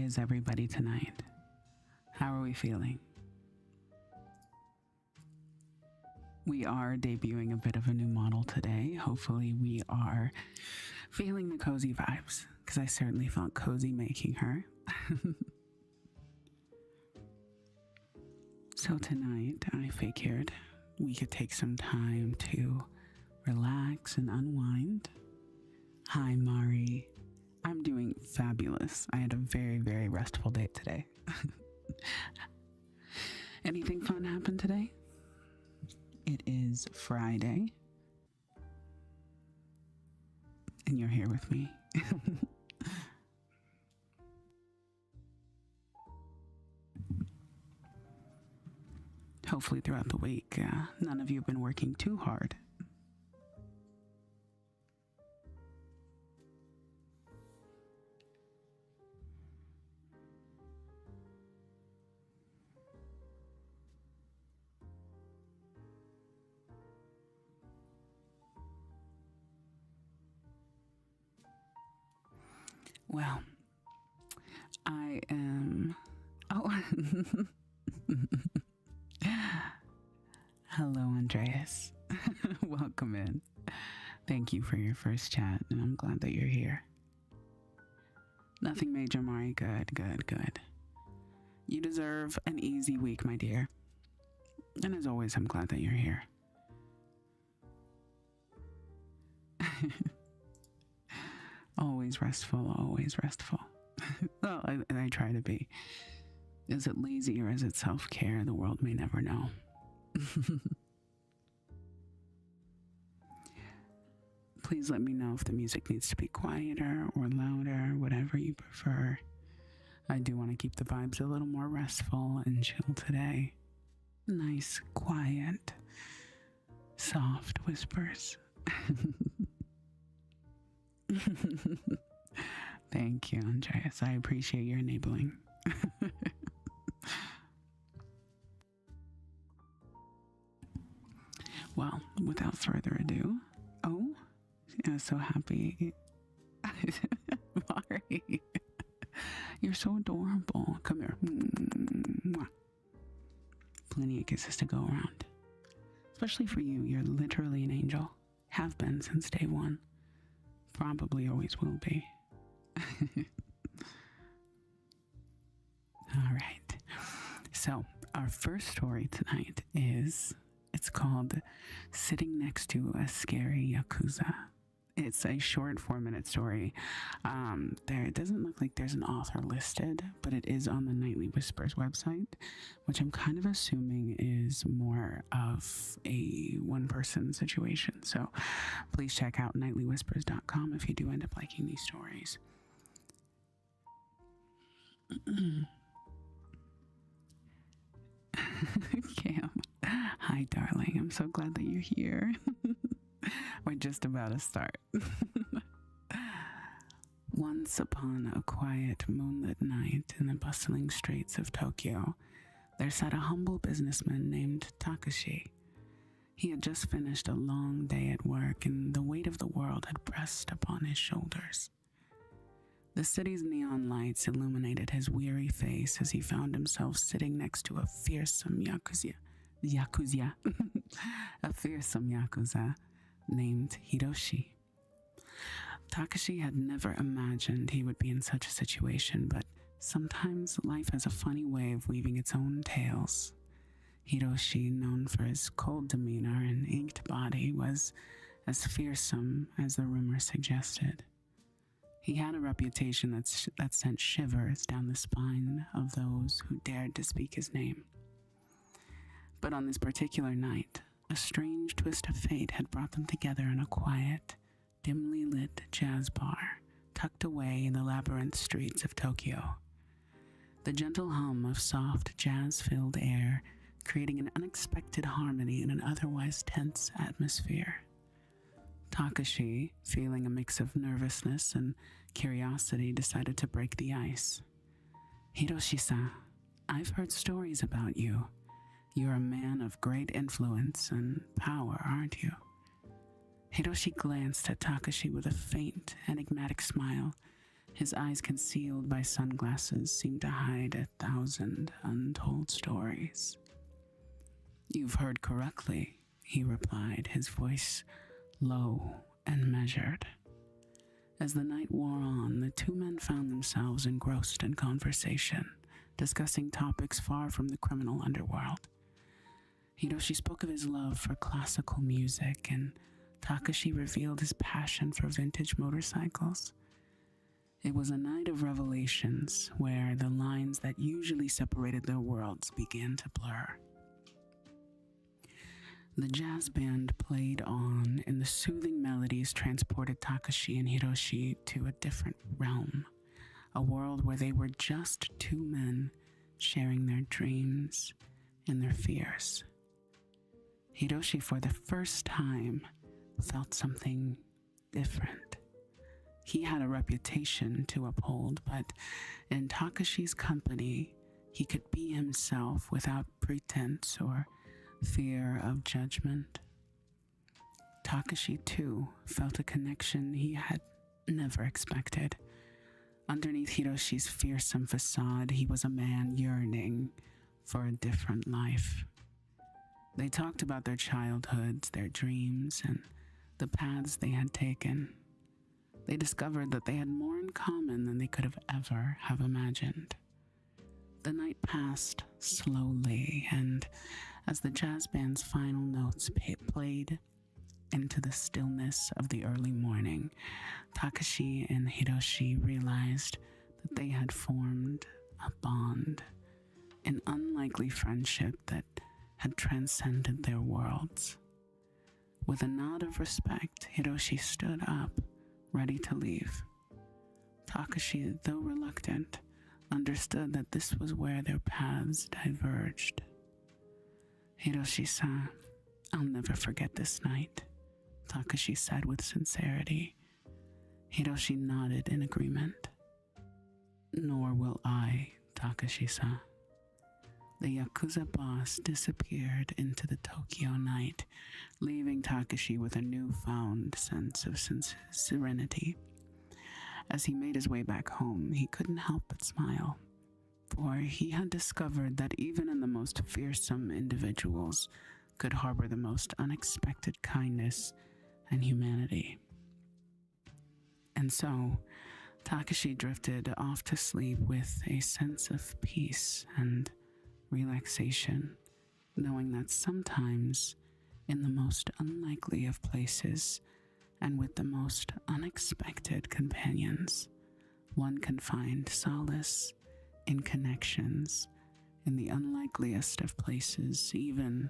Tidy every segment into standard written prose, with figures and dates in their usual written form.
is everybody tonight? How are we feeling? We are debuting a bit of a new model today. Hopefully we are feeling the cozy vibes, because I certainly felt cozy making her. So tonight I figured we could take some time to relax and unwind. Hi, Mari. I'm doing fabulous. I had a very, very restful day today. Anything fun happened today? It is Friday. And you're here with me. Hopefully throughout the week, none of you have been working too hard. Well, I am... Oh. Hello, Andreas. Welcome in. Thank you for your first chat, and I'm glad that you're here. Nothing major, Mari. Good, good, good. You deserve an easy week, my dear. And as always, I'm glad that you're here. Always restful, always restful. Well, I try to be. Is it lazy or is it self-care? The world may never know. Please let me know if the music needs to be quieter or louder, whatever you prefer. I do want to keep the vibes a little more restful and chill today. Nice, quiet, soft whispers. Thank you, Andreas. I appreciate your enabling. Well, without further ado, oh, I'm so happy. Mari, you're so adorable. Come here. Plenty of kisses to go around. Especially for you. You're literally an angel. Have been since day one. Probably always will be. All right. So, our first story tonight is... It's called Sitting Next to a Scary Yakuza. It's a short 4-minute story. It doesn't look like there's an author listed, but it is on the Nightly Whispers website, which I'm kind of assuming is more of a one-person situation. So please check out nightlywhispers.com if you do end up liking these stories. Cam. Hi, darling. I'm so glad that you're here. We're just about to start. Once upon a quiet moonlit night in the bustling streets of Tokyo, there sat a humble businessman named Takashi. He had just finished a long day at work, and the weight of the world had pressed upon his shoulders. The city's neon lights illuminated his weary face as he found himself sitting next to a fearsome yakuza named Hiroshi. Takashi had never imagined he would be in such a situation, but sometimes life has a funny way of weaving its own tales. Hiroshi, known for his cold demeanor and inked body, was as fearsome as the rumor suggested. He had a reputation that sent shivers down the spine of those who dared to speak his name. But on this particular night, a strange twist of fate had brought them together in a quiet, dimly lit jazz bar tucked away in the labyrinth streets of Tokyo. The gentle hum of soft, jazz-filled air creating an unexpected harmony in an otherwise tense atmosphere. Takashi, feeling a mix of nervousness and curiosity, decided to break the ice. Hiroshi-san, I've heard stories about you. You're a man of great influence and power, aren't you? Hiroshi glanced at Takashi with a faint, enigmatic smile, His eyes, concealed by sunglasses, seemed to hide 1,000 untold stories. "You've heard correctly," he replied, his voice low and measured. As the night wore on, the two men found themselves engrossed in conversation, discussing topics far from the criminal underworld. Hiroshi spoke of his love for classical music, and Takashi revealed his passion for vintage motorcycles. It was a night of revelations where the lines that usually separated their worlds began to blur. The jazz band played on, and the soothing melodies transported Takashi and Hiroshi to a different realm, a world where they were just two men sharing their dreams and their fears. Hiroshi, for the first time, felt something different. He had a reputation to uphold, but in Takashi's company, he could be himself without pretense or fear of judgment. Takashi, too, felt a connection he had never expected. Underneath Hiroshi's fearsome facade, he was a man yearning for a different life. They talked about their childhoods, their dreams, and the paths they had taken. They discovered that they had more in common than they could ever have imagined. The night passed slowly, and as the jazz band's final notes played into the stillness of the early morning, Takashi and Hiroshi realized that they had formed a bond, an unlikely friendship that had transcended their worlds. With a nod of respect, Hiroshi stood up, ready to leave. Takashi, though reluctant, understood that this was where their paths diverged. "Hiroshi-san, I'll never forget this night," Takashi said with sincerity. Hiroshi nodded in agreement. "Nor will I, Takashi-san." The Yakuza boss disappeared into the Tokyo night, leaving Takashi with a newfound sense of serenity. As he made his way back home, he couldn't help but smile, for he had discovered that even in the most fearsome individuals could harbor the most unexpected kindness and humanity. And so, Takashi drifted off to sleep with a sense of peace and relaxation, knowing that sometimes, in the most unlikely of places and with the most unexpected companions, one can find solace in connections in the unlikeliest of places, even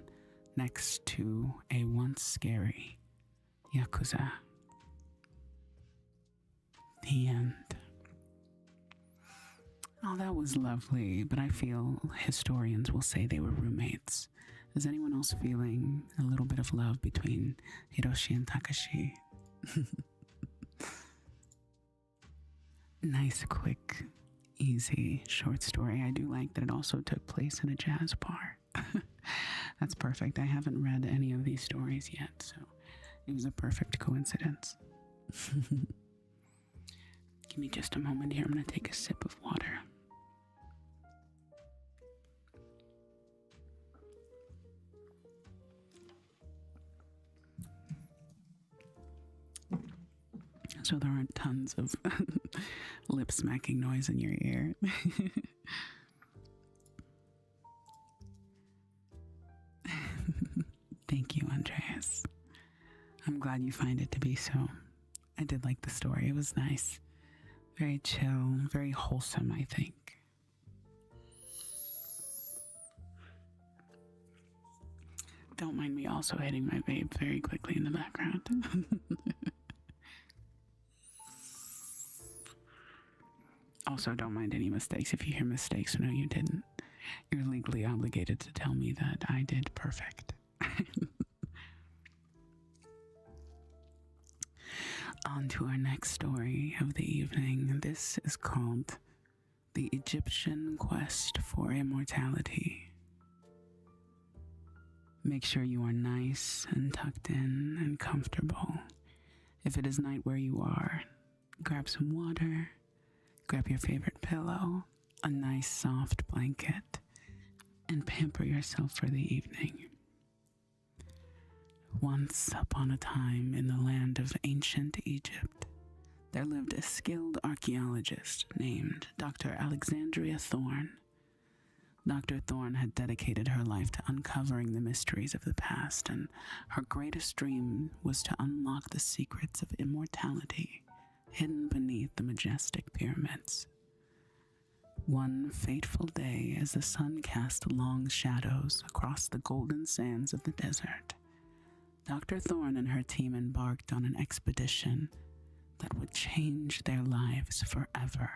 next to a once scary Yakuza. The end. Oh, that was lovely, but I feel historians will say they were roommates. Is anyone else feeling a little bit of love between Hiroshi and Takashi? Nice, quick, easy, short story. I do like that it also took place in a jazz bar. That's perfect. I haven't read any of these stories yet, so it was a perfect coincidence. Give me just a moment here. I'm going to take a sip of water. So there aren't tons of lip smacking noise in your ear. Thank you, Andreas. I'm glad you find it to be so. I did like the story. It was nice. Very chill, very wholesome, I think. Don't mind me also hitting my vape very quickly in the background. Also, don't mind any mistakes. If you hear mistakes, no, you didn't. You're legally obligated to tell me that I did perfect. On to our next story of the evening. This is called The Egyptian Quest for Immortality. Make sure you are nice and tucked in and comfortable. If it is night where you are, grab some water, Grab your favorite pillow, a nice soft blanket, and pamper yourself for the evening. Once upon a time in the land of ancient Egypt, there lived a skilled archaeologist named Dr. Alexandria Thorne. Dr. Thorne had dedicated her life to uncovering the mysteries of the past, and her greatest dream was to unlock the secrets of immortality hidden beneath the majestic pyramids. One fateful day, as the sun cast long shadows across the golden sands of the desert, Dr. Thorne and her team embarked on an expedition that would change their lives forever.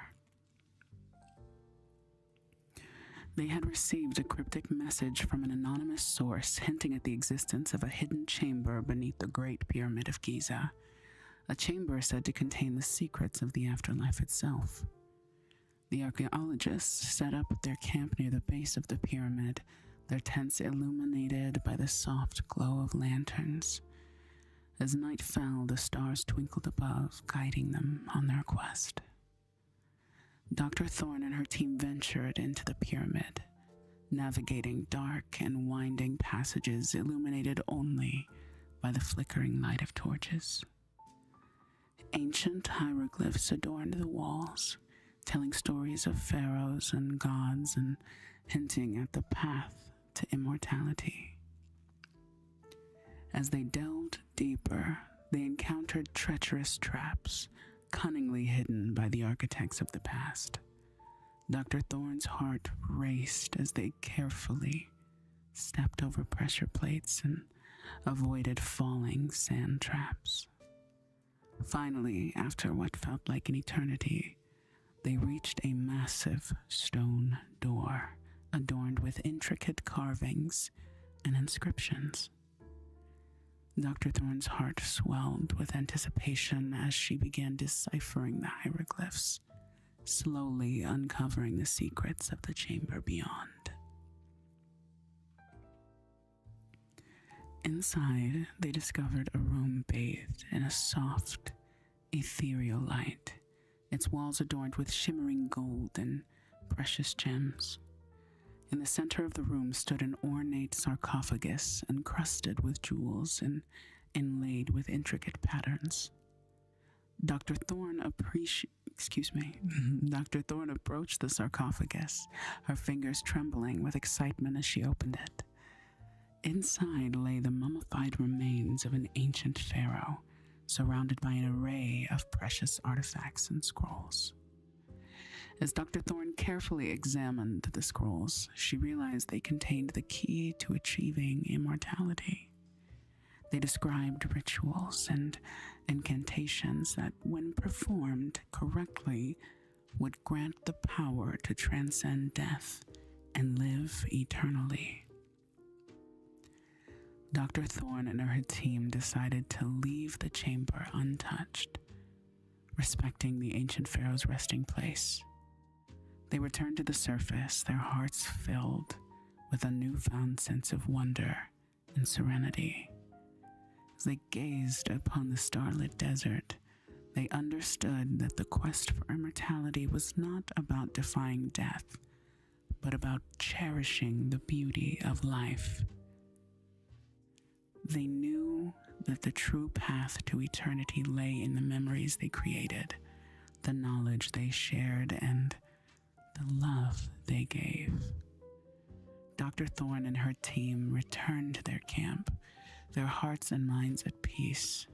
They had received a cryptic message from an anonymous source hinting at the existence of a hidden chamber beneath the Great Pyramid of Giza, a chamber said to contain the secrets of the afterlife itself. The archaeologists set up their camp near the base of the pyramid, their tents illuminated by the soft glow of lanterns. As night fell, the stars twinkled above, guiding them on their quest. Dr. Thorne and her team ventured into the pyramid, navigating dark and winding passages illuminated only by the flickering light of torches. Ancient hieroglyphs adorned the walls, telling stories of pharaohs and gods and hinting at the path to immortality. As they delved deeper, they encountered treacherous traps, cunningly hidden by the architects of the past. Dr. Thorne's heart raced as they carefully stepped over pressure plates and avoided falling sand traps. Finally, after what felt like an eternity, they reached a massive stone door adorned with intricate carvings and inscriptions. Dr. Thorne's heart swelled with anticipation as she began deciphering the hieroglyphs, slowly uncovering the secrets of the chamber beyond. Inside, they discovered a room bathed in a soft, ethereal light, its walls adorned with shimmering gold and precious gems. In the center of the room stood an ornate sarcophagus encrusted with jewels and inlaid with intricate patterns. Dr. Thorne approached the sarcophagus, her fingers trembling with excitement as she opened it. Inside lay the mummified remains of an ancient pharaoh, surrounded by an array of precious artifacts and scrolls. As Dr. Thorne carefully examined the scrolls, she realized they contained the key to achieving immortality. They described rituals and incantations that, when performed correctly, would grant the power to transcend death and live eternally. Dr. Thorne and her team decided to leave the chamber untouched, respecting the ancient pharaoh's resting place. They returned to the surface, their hearts filled with a newfound sense of wonder and serenity. As they gazed upon the starlit desert, they understood that the quest for immortality was not about defying death, but about cherishing the beauty of life. They knew that the true path to eternity lay in the memories they created, the knowledge they shared, and the love they gave. Dr. Thorne and her team returned to their camp, their hearts and minds at peace.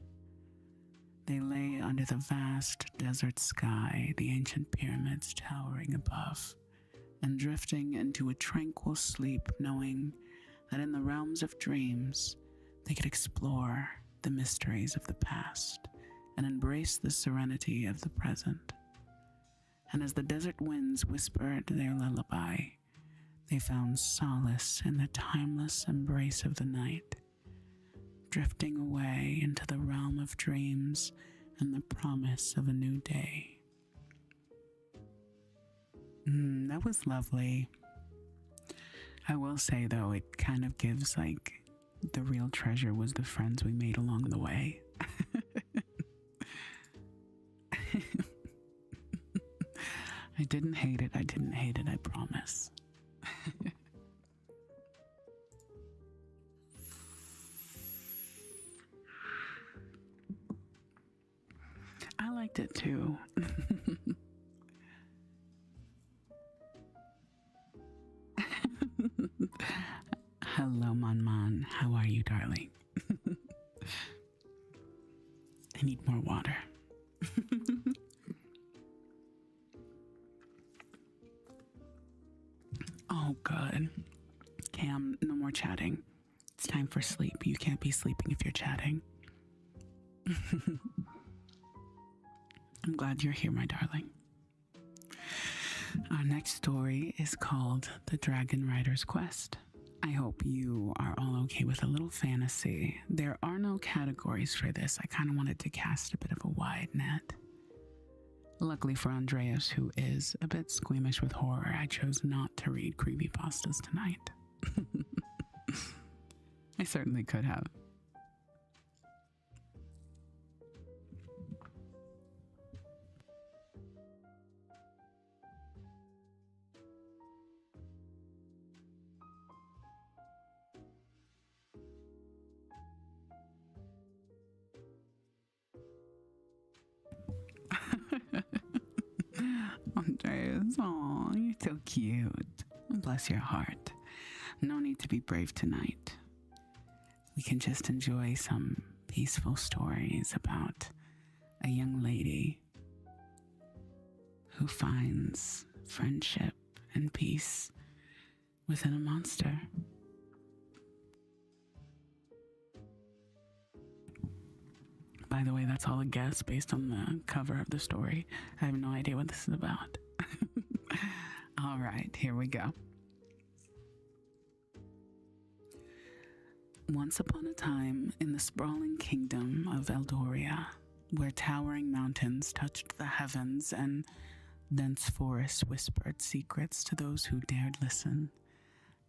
They lay under the vast desert sky, the ancient pyramids towering above, and drifting into a tranquil sleep, knowing that in the realms of dreams, they could explore the mysteries of the past and embrace the serenity of the present. And as the desert winds whispered their lullaby, they found solace in the timeless embrace of the night, drifting away into the realm of dreams and the promise of a new day. That was lovely. I will say, though, it kind of gives like the real treasure was the friends we made along the way. didn't hate it. I didn't hate it, I promise. I liked it too. Hello, Man. How are you, darling? I need more water. Oh, good. Cam, no more chatting. It's time for sleep. You can't be sleeping if you're chatting. I'm glad you're here, my darling. Our next story is called The Dragon Rider's Quest. I hope you are all okay with a little fantasy. There are no categories for this. I kind of wanted to cast a bit of a wide net. Luckily for Andreas, who is a bit squeamish with horror, I chose not to read creepypastas tonight. I certainly could have. Andreas, aw, you're so cute. Bless your heart. No need to be brave tonight. We can just enjoy some peaceful stories about a young lady who finds friendship and peace within a monster. By the way, that's all a guess based on the cover of the story. I have no idea what this is about. All right, here we go. Once upon a time, in the sprawling kingdom of Eldoria, where towering mountains touched the heavens and dense forests whispered secrets to those who dared listen,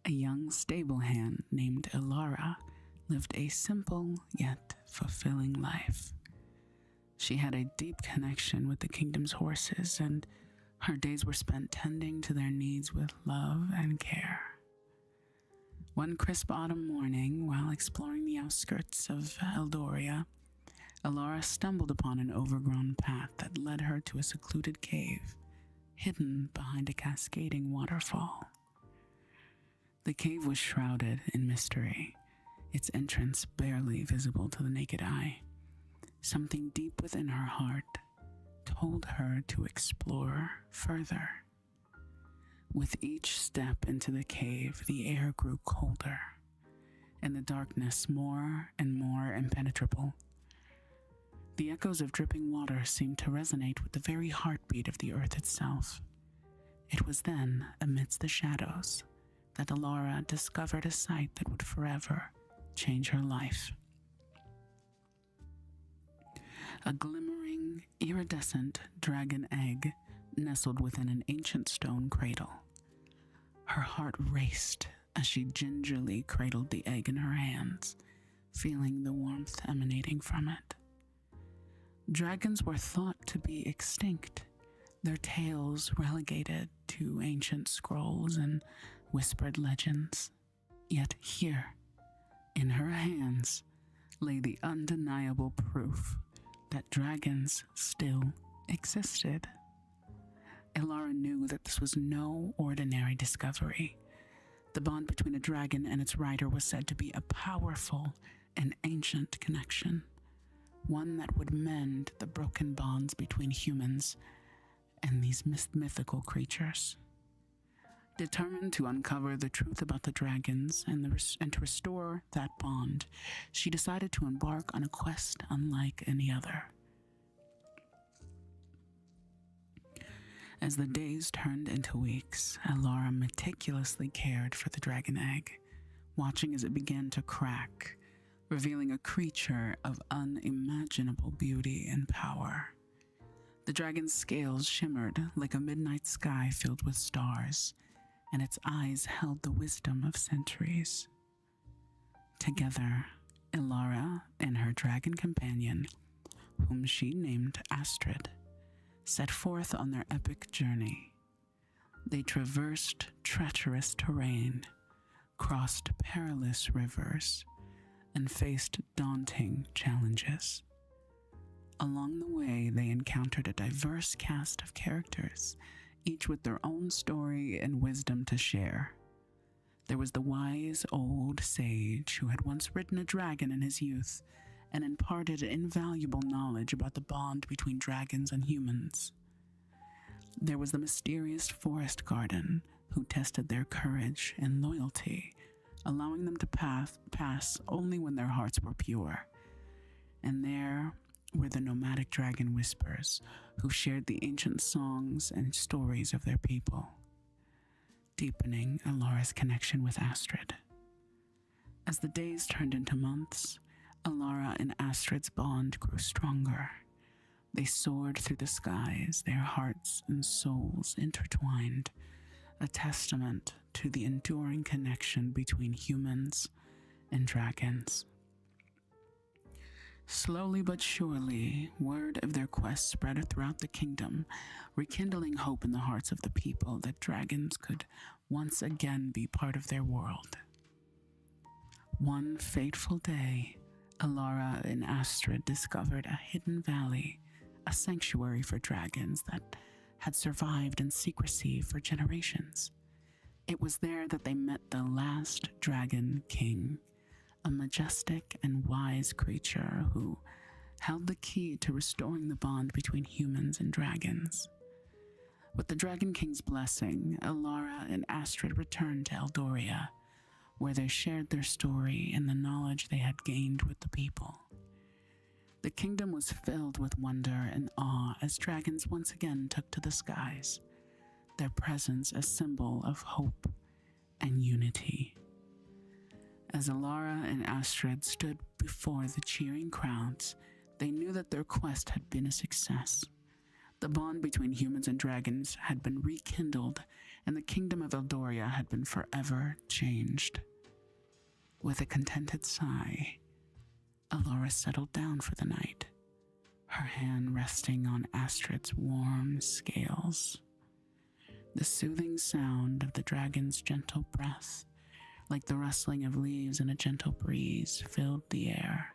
a young stable hand named Elara lived a simple yet fulfilling life. She had a deep connection with the kingdom's horses, and her days were spent tending to their needs with love and care. One crisp autumn morning, while exploring the outskirts of Eldoria, Elara stumbled upon an overgrown path that led her to a secluded cave, hidden behind a cascading waterfall. The cave was shrouded in mystery, its entrance barely visible to the naked eye. Something deep within her heart told her to explore further. With each step into the cave, the air grew colder, and the darkness more and more impenetrable. The echoes of dripping water seemed to resonate with the very heartbeat of the earth itself. It was then, amidst the shadows, that Elara discovered a sight that would forever change her life. A glimmering, iridescent dragon egg nestled within an ancient stone cradle. Her heart raced as she gingerly cradled the egg in her hands, feeling the warmth emanating from it. Dragons were thought to be extinct, their tales relegated to ancient scrolls and whispered legends. Yet here, in her hands, lay the undeniable proof that dragons still existed. Elara knew that this was no ordinary discovery. The bond between a dragon and its rider was said to be a powerful and ancient connection, one that would mend the broken bonds between humans and these mythical creatures. Determined to uncover the truth about the dragons and to restore that bond, she decided to embark on a quest unlike any other. As the days turned into weeks, Elara meticulously cared for the dragon egg, watching as it began to crack, revealing a creature of unimaginable beauty and power. The dragon's scales shimmered like a midnight sky filled with stars, and its eyes held the wisdom of centuries. Together, Elara and her dragon companion, whom she named Astrid, set forth on their epic journey They traversed treacherous terrain, crossed perilous rivers, and faced daunting challenges. Along the way, they encountered a diverse cast of characters, each with their own story and wisdom to share. There was the wise old sage who had once ridden a dragon in his youth and imparted invaluable knowledge about the bond between dragons and humans. There was the mysterious forest garden who tested their courage and loyalty, allowing them to pass only when their hearts were pure. And there were the nomadic dragon whispers who shared the ancient songs and stories of their people, deepening Alara's connection with Astrid. As the days turned into months, Alara and Astrid's bond grew stronger. They soared through the skies, their hearts and souls intertwined, a testament to the enduring connection between humans and dragons. Slowly but surely, word of their quest spread throughout the kingdom, rekindling hope in the hearts of the people that dragons could once again be part of their world. One fateful day, Alara and Astrid discovered a hidden valley, a sanctuary for dragons that had survived in secrecy for generations. It was there that they met the last Dragon King, a majestic and wise creature who held the key to restoring the bond between humans and dragons. With the Dragon King's blessing, Alara and Astrid returned to Eldoria, where they shared their story and the knowledge they had gained with the people. The kingdom was filled with wonder and awe as dragons once again took to the skies, their presence a symbol of hope and unity. As Alara and Astrid stood before the cheering crowds, they knew that their quest had been a success. The bond between humans and dragons had been rekindled, and the kingdom of Eldoria had been forever changed. With a contented sigh, Alara settled down for the night, her hand resting on Astrid's warm scales. The soothing sound of the dragon's gentle breath, like the rustling of leaves in a gentle breeze, filled the air.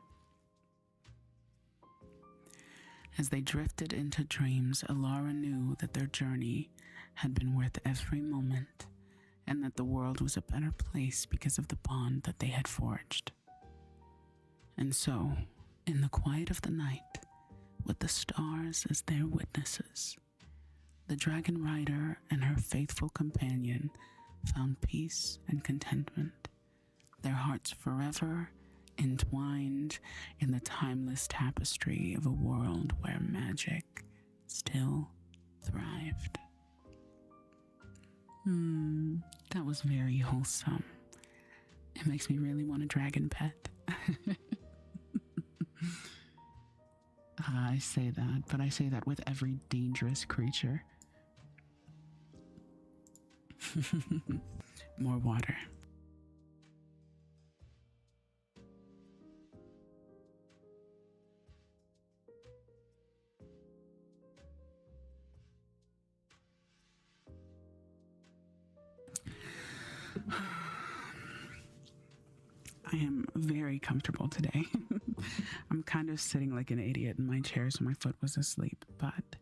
As they drifted into dreams, Alara knew that their journey had been worth every moment, and that the world was a better place because of the bond that they had forged. And so, in the quiet of the night, with the stars as their witnesses, the dragon rider and her faithful companion found peace and contentment, their hearts forever entwined in the timeless tapestry of a world where magic still thrived. That was very wholesome. It makes me really want a dragon pet. I say that, but I say that with every dangerous creature. More water. I am very comfortable today. I'm kind of sitting like an idiot in my chair, so my foot was asleep. But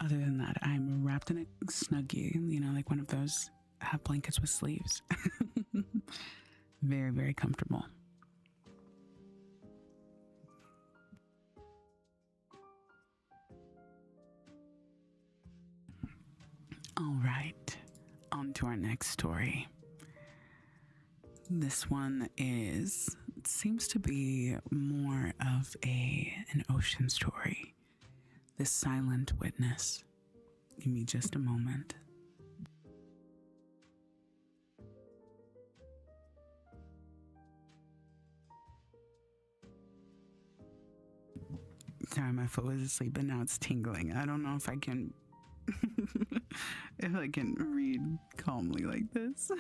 other than that, I'm wrapped in a Snuggie, like one of those blankets with sleeves. Very, very comfortable. All right, on to our next story. This one seems to be more of an ocean story. The Silent Witness. Give me just a moment. Sorry, my foot was asleep, but now it's tingling. I don't know if I can read calmly like this.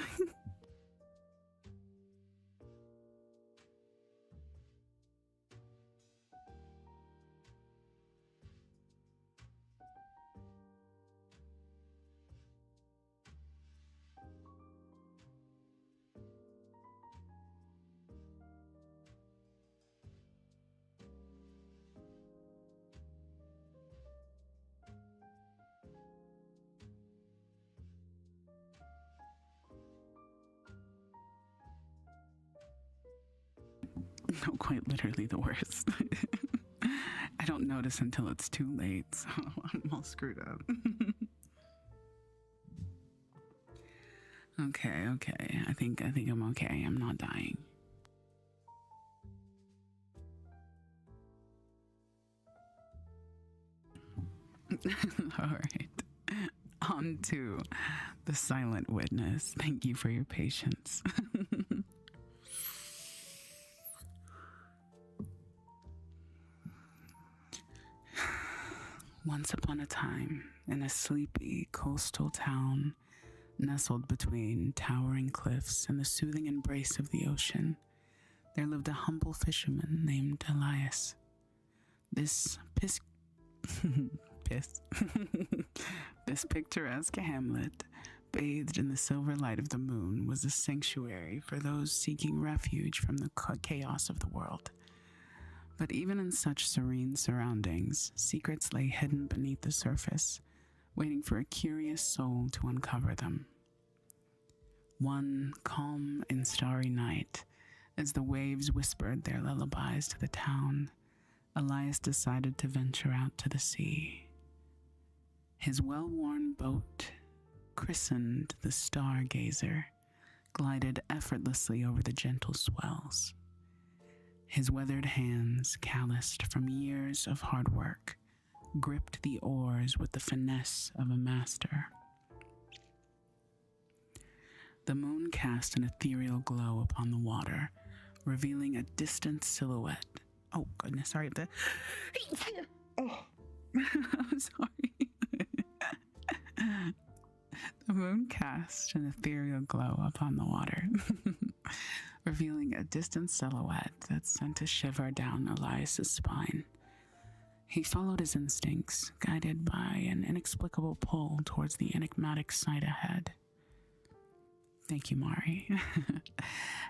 No, quite literally the worst. I don't notice until it's too late, so I'm all screwed up. Okay. I think I'm okay. I'm not dying. All right. On to the silent witness. Thank you for your patience. Once upon a time, in a sleepy coastal town, nestled between towering cliffs and the soothing embrace of the ocean, there lived a humble fisherman named Elias. This this picturesque hamlet, bathed in the silver light of the moon, was a sanctuary for those seeking refuge from the chaos of the world. But even in such serene surroundings, secrets lay hidden beneath the surface, waiting for a curious soul to uncover them. One calm and starry night, as the waves whispered their lullabies to the town, Elias decided to venture out to the sea. His well-worn boat, christened the Stargazer, glided effortlessly over the gentle swells. His weathered hands, calloused from years of hard work, gripped the oars with the finesse of a master. The moon cast an ethereal glow upon the water, revealing a distant silhouette. Oh, goodness, sorry. I'm sorry. The moon cast an ethereal glow upon the water, revealing a distant silhouette that sent a shiver down Elias's spine. He followed his instincts, guided by an inexplicable pull towards the enigmatic sight ahead. Thank you, Mari.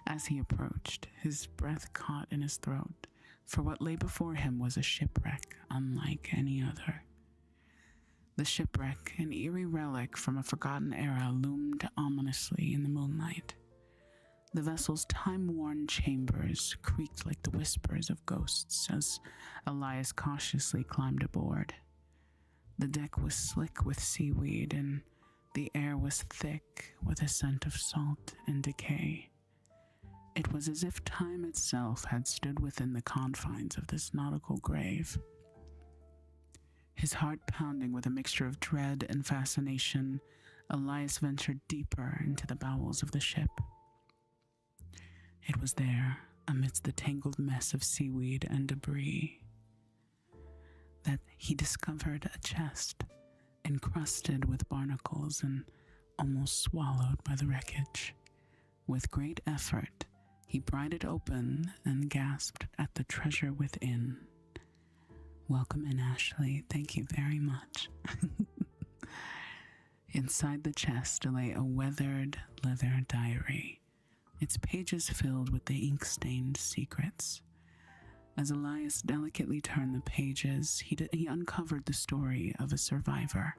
As he approached, his breath caught in his throat, for what lay before him was a shipwreck unlike any other. The shipwreck, an eerie relic from a forgotten era, loomed ominously in the moonlight. The vessel's time-worn chambers creaked like the whispers of ghosts as Elias cautiously climbed aboard. The deck was slick with seaweed, and the air was thick with a scent of salt and decay. It was as if time itself had stood within the confines of this nautical grave. His heart pounding with a mixture of dread and fascination, Elias ventured deeper into the bowels of the ship. It was there, amidst the tangled mess of seaweed and debris, that he discovered a chest encrusted with barnacles and almost swallowed by the wreckage. With great effort, he pried it open and gasped at the treasure within. Welcome in, Ashley. Thank you very much. Inside the chest lay a weathered leather diary, its pages filled with the ink-stained secrets. As Elias delicately turned the pages, he uncovered the story of a survivor,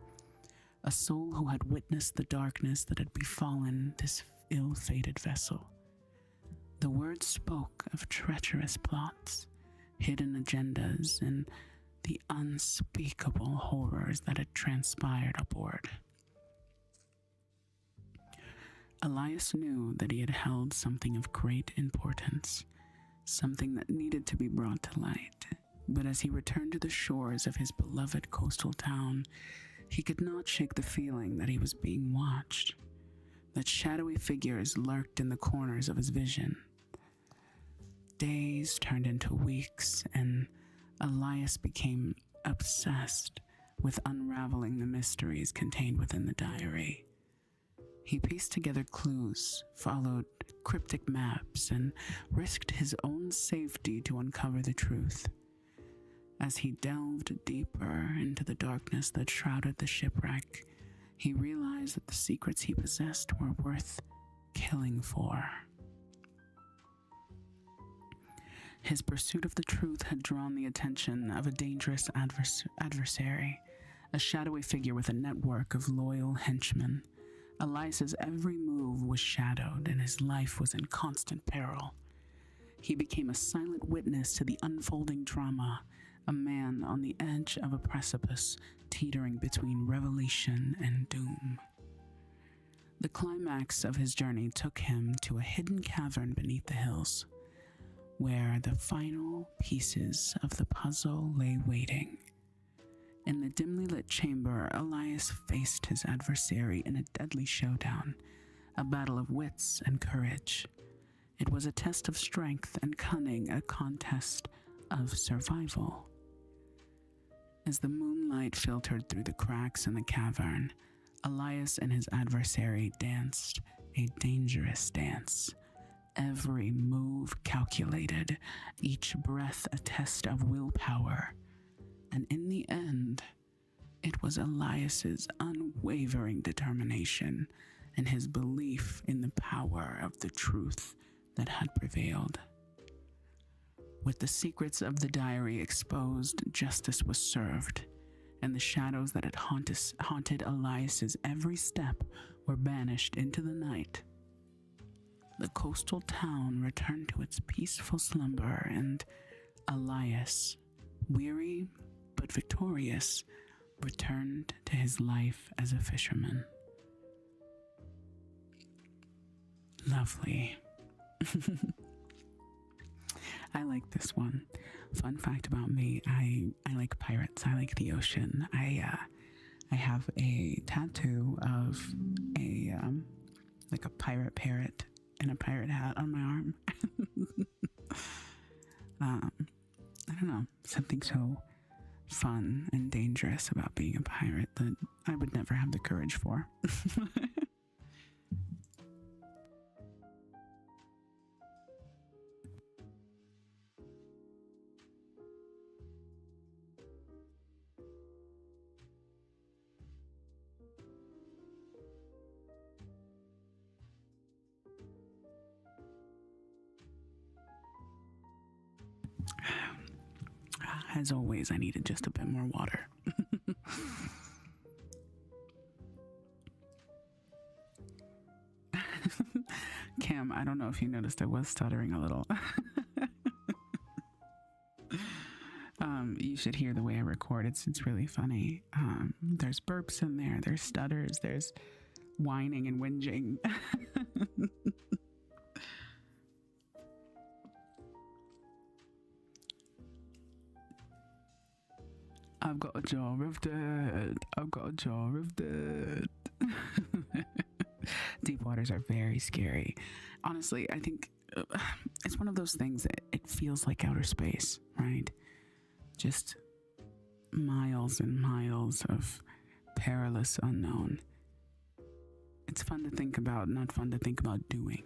a soul who had witnessed the darkness that had befallen this ill-fated vessel. The words spoke of treacherous plots, hidden agendas, and the unspeakable horrors that had transpired aboard. Elias knew that he had held something of great importance, something that needed to be brought to light. But as he returned to the shores of his beloved coastal town, he could not shake the feeling that he was being watched, that shadowy figures lurked in the corners of his vision. Days turned into weeks, and Elias became obsessed with unraveling the mysteries contained within the diary. He pieced together clues, followed cryptic maps, and risked his own safety to uncover the truth. As he delved deeper into the darkness that shrouded the shipwreck, he realized that the secrets he possessed were worth killing for. His pursuit of the truth had drawn the attention of a dangerous adversary, a shadowy figure with a network of loyal henchmen. Elias's every move was shadowed, and his life was in constant peril. He became a silent witness to the unfolding drama, a man on the edge of a precipice, teetering between revelation and doom. The climax of his journey took him to a hidden cavern beneath the hills, where the final pieces of the puzzle lay waiting. In the dimly lit chamber, Elias faced his adversary in a deadly showdown, a battle of wits and courage. It was a test of strength and cunning, a contest of survival. As the moonlight filtered through the cracks in the cavern, Elias and his adversary danced a dangerous dance. Every move calculated, each breath a test of willpower. And in the end, it was Elias's unwavering determination and his belief in the power of the truth that had prevailed. With the secrets of the diary exposed, justice was served, and the shadows that had haunted Elias's every step were banished into the night. The coastal town returned to its peaceful slumber, and Elias, weary but victorious, returned to his life as a fisherman. Lovely. I like this one. Fun fact about me, I like pirates. I like the ocean. I have a tattoo of a like a pirate parrot and a pirate hat on my arm. I don't know, something so fun and dangerous about being a pirate that I would never have the courage for. As always, I needed just a bit more water. Cam, I don't know if you noticed I was stuttering a little. You should hear the way I record. It's really funny. There's burps in there. There's stutters. There's whining and whinging. I've got a jar of dirt. I've got a jar of dirt. Deep waters are very scary. Honestly, I think it's one of those things that it feels like outer space, right? Just miles and miles of perilous unknown. It's fun to think about, not fun to think about doing.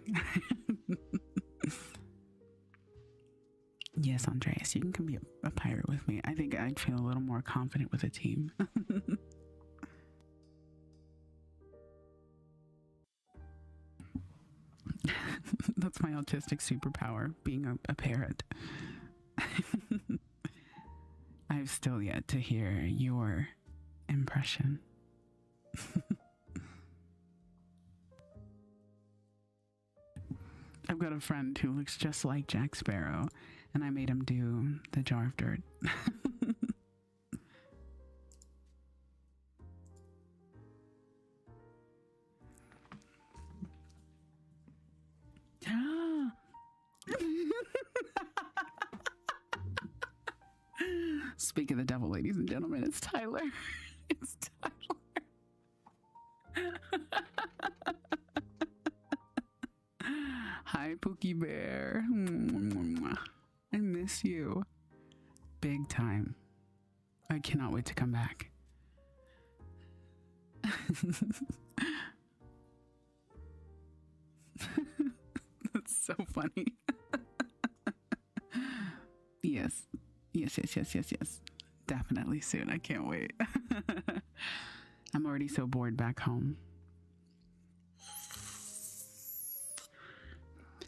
Yes, Andreas, you can come be a pirate with me. I think I'd feel a little more confident with a team. That's my autistic superpower, being a parrot. I've still yet to hear your impression. I've got a friend who looks just like Jack Sparrow, and I made him do the jar of dirt. Speak of the devil, ladies and gentlemen, it's Tyler. It's Tyler. Hi, Pookie Bear. I miss you. Big time. I cannot wait to come back. That's so funny. Yes. Yes. Definitely soon. I can't wait. I'm already so bored back home.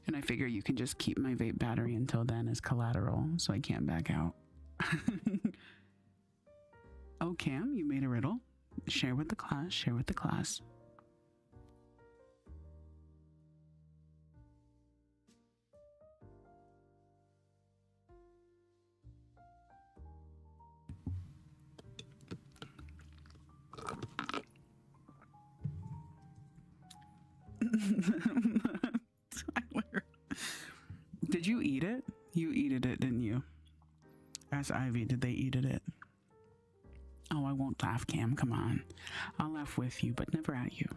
And I figure you can just keep my vape battery until then as collateral so I can't back out. Oh, Cam, you made a riddle. Share with the class. Tyler. Did you eat it? You eated it, didn't you? Ask Ivy, did they eat it? Oh, I won't laugh, Cam. Come on. I'll laugh with you, but never at you.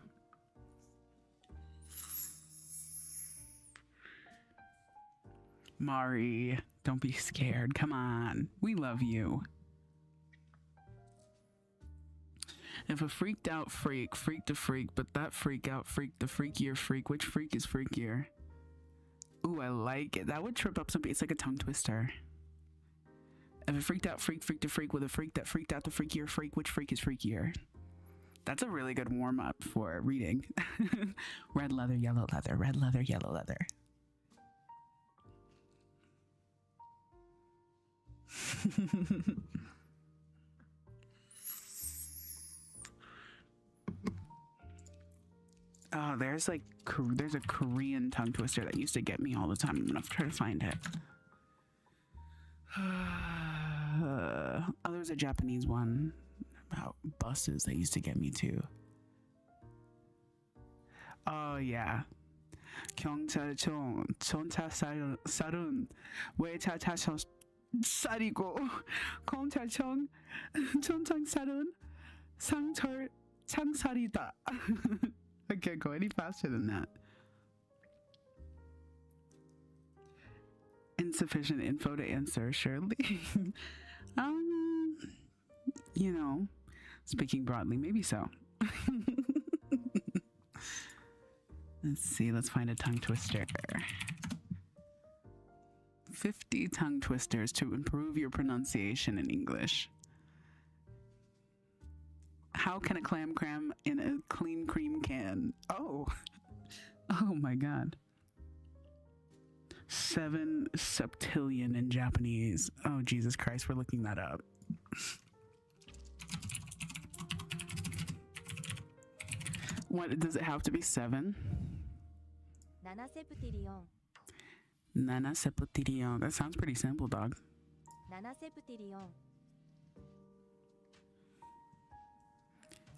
Mari, don't be scared. Come on. We love you. If a freaked out freak freaked a freak, but that freak out freaked the freakier freak, which freak is freakier? Ooh, I like it. That would trip up some people. It's like a tongue twister. If a freaked out freak freaked a freak with a freak that freaked out the freakier freak, which freak is freakier? That's a really good warm-up for reading. Red leather, yellow leather, red leather, yellow leather. Oh, there's a Korean tongue twister that used to get me all the time. I'm gonna try to find it. Oh, there's a Japanese one about buses that used to get me too. Oh yeah. 경찰청 쌀은 왜 쌀이고 검찰청 쌀은 상철 창살이다. I can't go any faster than that. Insufficient info to answer, surely. You know, speaking broadly, maybe so. Let's see, let's find a tongue twister. 50 tongue twisters to improve your pronunciation in English. How can a clam cram in a clean cream can? Oh. Oh my god. 7 septillion in Japanese. Oh, Jesus Christ, we're looking that up. What, does it have to be 7? 7 septillion. 7 septillion. That sounds pretty simple, dog. 7 septillion.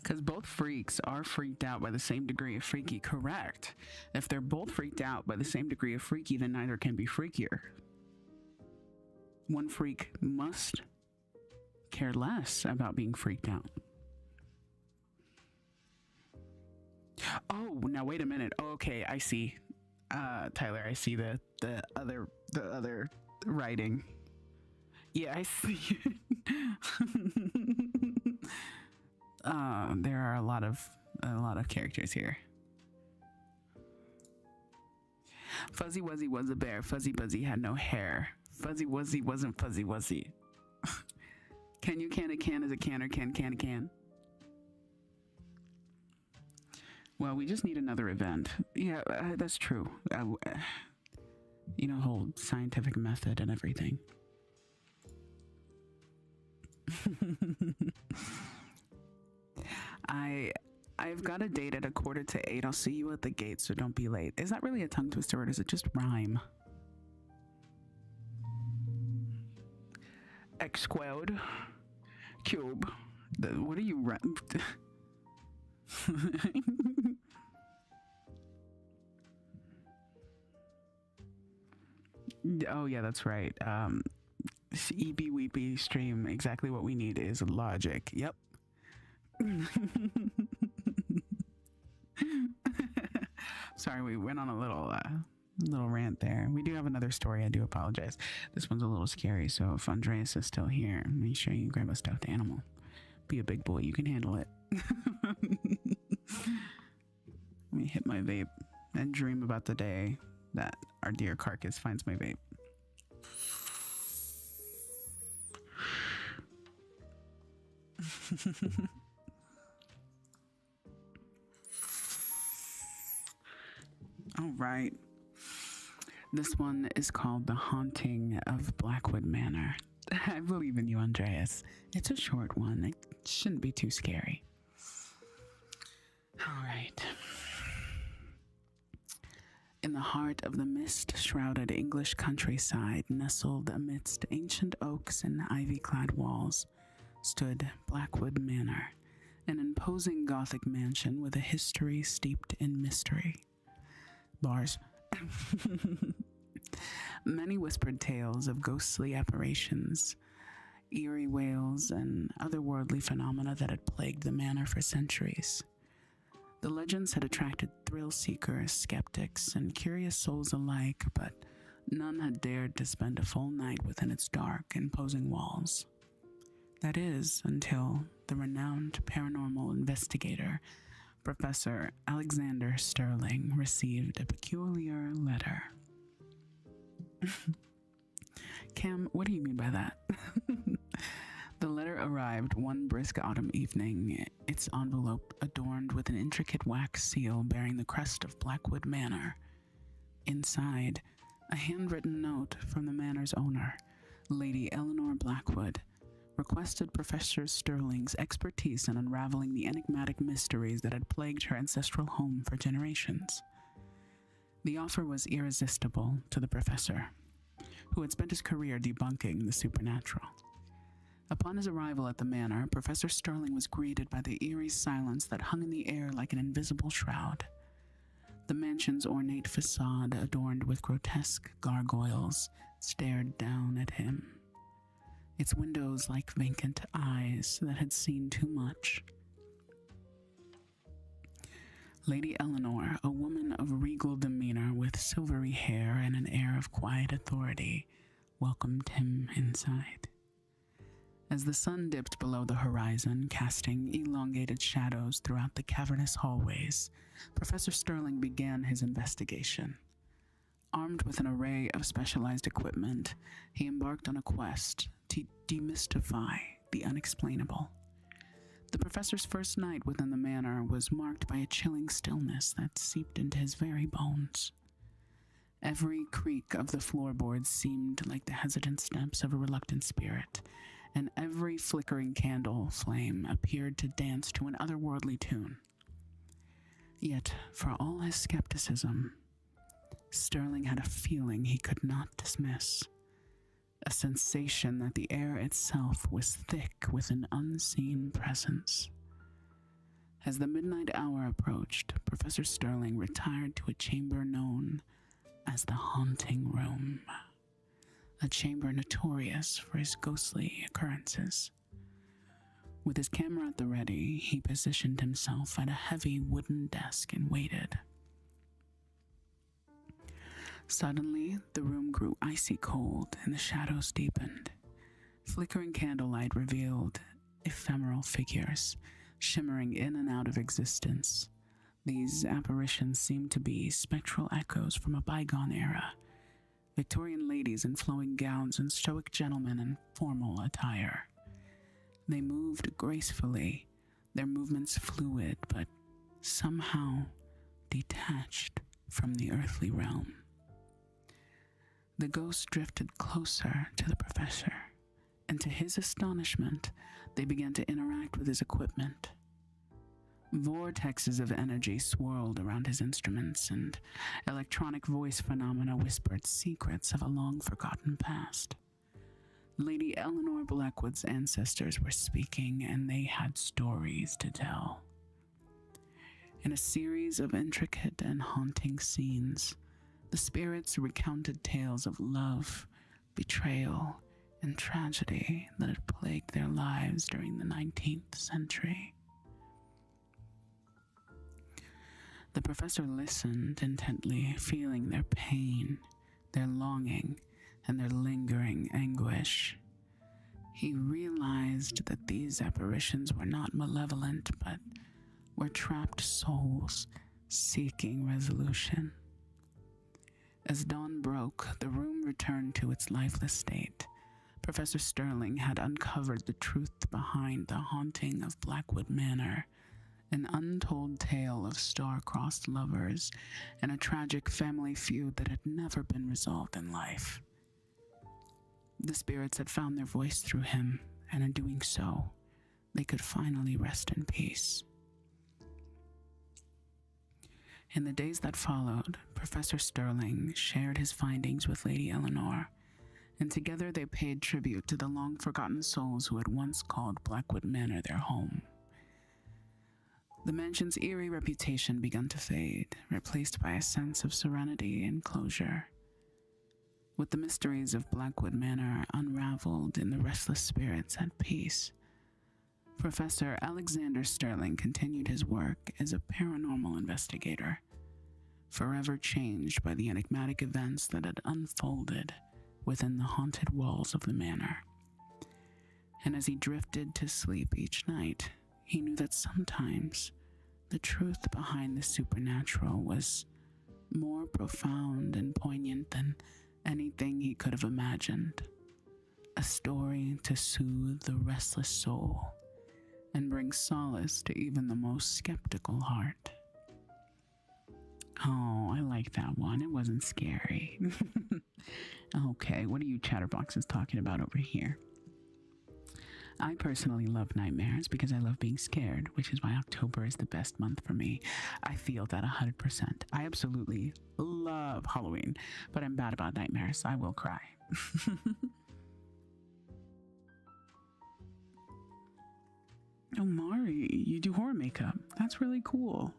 Because both freaks are freaked out by the same degree of freaky, correct? If they're both freaked out by the same degree of freaky, then neither can be freakier. One freak must care less about being freaked out. Oh, now wait a minute. Okay, I see. Tyler, I see the other writing. Yeah, I see it. There are a lot of characters here. Fuzzy Wuzzy was a bear. Fuzzy Buzzy had no hair. Fuzzy Wuzzy wasn't Fuzzy Wuzzy. Can you can a can as a can or can a can? Well, we just need another event. Yeah, that's true. You know, whole scientific method and everything. I've got a date at 7:45. I'll see you at the gate, so don't be late. Is that really a tongue twister or does it just rhyme? X squared cube. What are you? Oh yeah, that's right. EB Weepy stream. Exactly what we need is logic. Yep. Sorry, we went on a little rant there. We do have another story. I do apologize. This one's a little scary, so if Andreas is still here, make sure you grab a stuffed animal. Be a big boy. You can handle it. Let me hit my vape and dream about the day that our dear carcass finds my vape. All right. This one is called The Haunting of Blackwood Manor. I believe in you, Andreas. It's a short one. It shouldn't be too scary. All right. In the heart of the mist-shrouded English countryside, nestled amidst ancient oaks and ivy-clad walls, stood Blackwood Manor, an imposing Gothic mansion with a history steeped in mystery. Bars. Many whispered tales of ghostly apparitions, eerie wails, and otherworldly phenomena that had plagued the manor for centuries. The legends had attracted thrill seekers, skeptics, and curious souls alike, but none had dared to spend a full night within its dark, imposing walls. That is, until the renowned paranormal investigator, Professor Alexander Sterling, received a peculiar letter. Cam, what do you mean by that? The letter arrived one brisk autumn evening, its envelope adorned with an intricate wax seal bearing the crest of Blackwood Manor. Inside, a handwritten note from the manor's owner, Lady Eleanor Blackwood, requested Professor Sterling's expertise in unraveling the enigmatic mysteries that had plagued her ancestral home for generations. The offer was irresistible to the professor, who had spent his career debunking the supernatural. Upon his arrival at the manor, Professor Sterling was greeted by the eerie silence that hung in the air like an invisible shroud. The mansion's ornate facade, adorned with grotesque gargoyles, stared down at him, its windows like vacant eyes that had seen too much. Lady Eleanor, a woman of regal demeanor with silvery hair and an air of quiet authority, welcomed him inside. As the sun dipped below the horizon, casting elongated shadows throughout the cavernous hallways, Professor Sterling began his investigation. Armed with an array of specialized equipment, he embarked on a quest to demystify the unexplainable. The professor's first night within the manor was marked by a chilling stillness that seeped into his very bones. Every creak of the floorboards seemed like the hesitant steps of a reluctant spirit, and every flickering candle flame appeared to dance to an otherworldly tune. Yet, for all his skepticism, Sterling had a feeling he could not dismiss, a sensation that the air itself was thick with an unseen presence. As the midnight hour approached, Professor Sterling retired to a chamber known as the Haunting Room, a chamber notorious for his ghostly occurrences. With his camera at the ready, he positioned himself at a heavy wooden desk and waited. Suddenly, the room grew icy cold and the shadows deepened. Flickering candlelight revealed ephemeral figures, shimmering in and out of existence. These apparitions seemed to be spectral echoes from a bygone era. Victorian ladies in flowing gowns and stoic gentlemen in formal attire. They moved gracefully, their movements fluid, but somehow detached from the earthly realm. The ghosts drifted closer to the professor, and to his astonishment, they began to interact with his equipment. Vortexes of energy swirled around his instruments, and electronic voice phenomena whispered secrets of a long-forgotten past. Lady Eleanor Blackwood's ancestors were speaking, and they had stories to tell. In a series of intricate and haunting scenes, the spirits recounted tales of love, betrayal, and tragedy that had plagued their lives during the 19th century. The professor listened intently, feeling their pain, their longing, and their lingering anguish. He realized that these apparitions were not malevolent, but were trapped souls seeking resolution. As dawn broke, the room returned to its lifeless state. Professor Sterling had uncovered the truth behind the haunting of Blackwood Manor, an untold tale of star-crossed lovers and a tragic family feud that had never been resolved in life. The spirits had found their voice through him, and in doing so, they could finally rest in peace. In the days that followed, Professor Sterling shared his findings with Lady Eleanor, and together they paid tribute to the long-forgotten souls who had once called Blackwood Manor their home. The mansion's eerie reputation began to fade, replaced by a sense of serenity and closure. With the mysteries of Blackwood Manor unraveled and the restless spirits at peace, Professor Alexander Sterling continued his work as a paranormal investigator, forever changed by the enigmatic events that had unfolded within the haunted walls of the manor. And as he drifted to sleep each night, he knew that sometimes the truth behind the supernatural was more profound and poignant than anything he could have imagined. A story to soothe the restless soul and bring solace to even the most skeptical heart. Oh, I like that one. It wasn't scary. Okay, what are you chatterboxes talking about over here? I personally love nightmares because I love being scared, which is why October is the best month for me. I feel that 100%. I absolutely love Halloween, but I'm bad about nightmares. I will cry. Oh, Mari, you do horror makeup. That's really cool.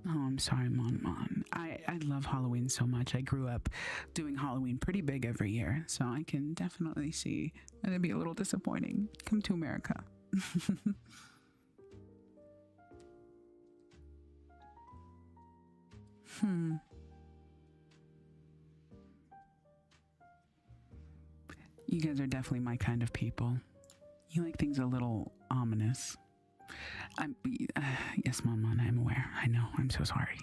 Oh, I'm sorry, Mon. I love Halloween so much. I grew up doing Halloween pretty big every year, so I can definitely see that it'd be a little disappointing. Come to America. You guys are definitely my kind of people. You like things a little ominous. Yes, Mon, I'm aware. I know, I'm so sorry.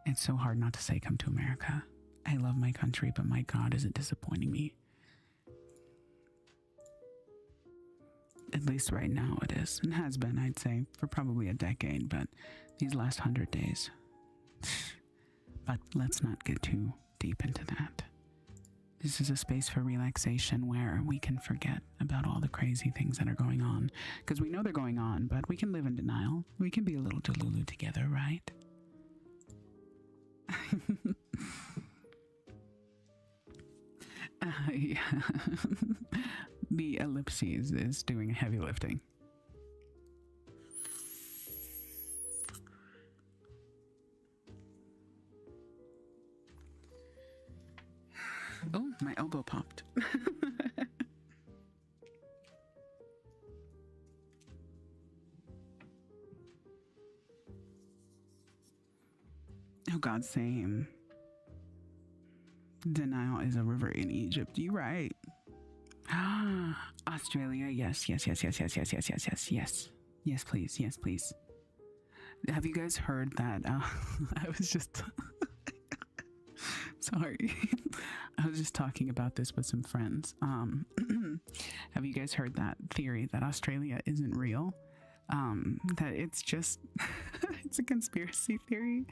It's so hard not to say come to America. I love my country, but my God, is it disappointing me. At least right now it is, and has been, I'd say, for probably a decade, but these last 100 days. But let's not get too deep into that. This is a space for relaxation where we can forget about all the crazy things that are going on. Because we know they're going on, but we can live in denial. We can be a little delulu together, right? Yeah. The ellipses is doing heavy lifting. Oh, my elbow popped. Oh God, same. Denial is a river in Egypt. You right. Australia, yes. Yes, please. Yes, please. Have you guys heard that? I was just... Sorry. I was just talking about this with some friends. Have you guys heard that theory that Australia isn't real? That it's just, it's a conspiracy theory.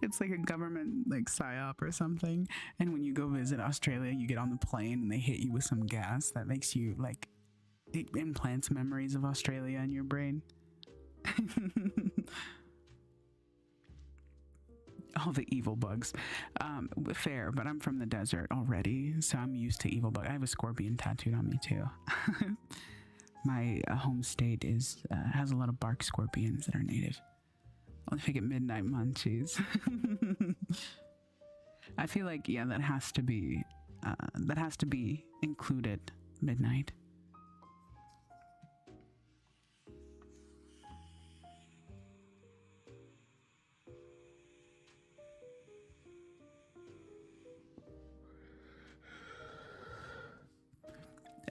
It's like a government, like psyop or something. And when you go visit Australia, you get on the plane and they hit you with some gas that makes you like, it implants memories of Australia in your brain. All the evil bugs. Fair, but I'm from the desert already, so I'm used to evil bugs. I have a scorpion tattooed on me too. My home state is has a lot of bark scorpions that are native. I'll if I get midnight munchies. I feel like that has to be included. Midnight.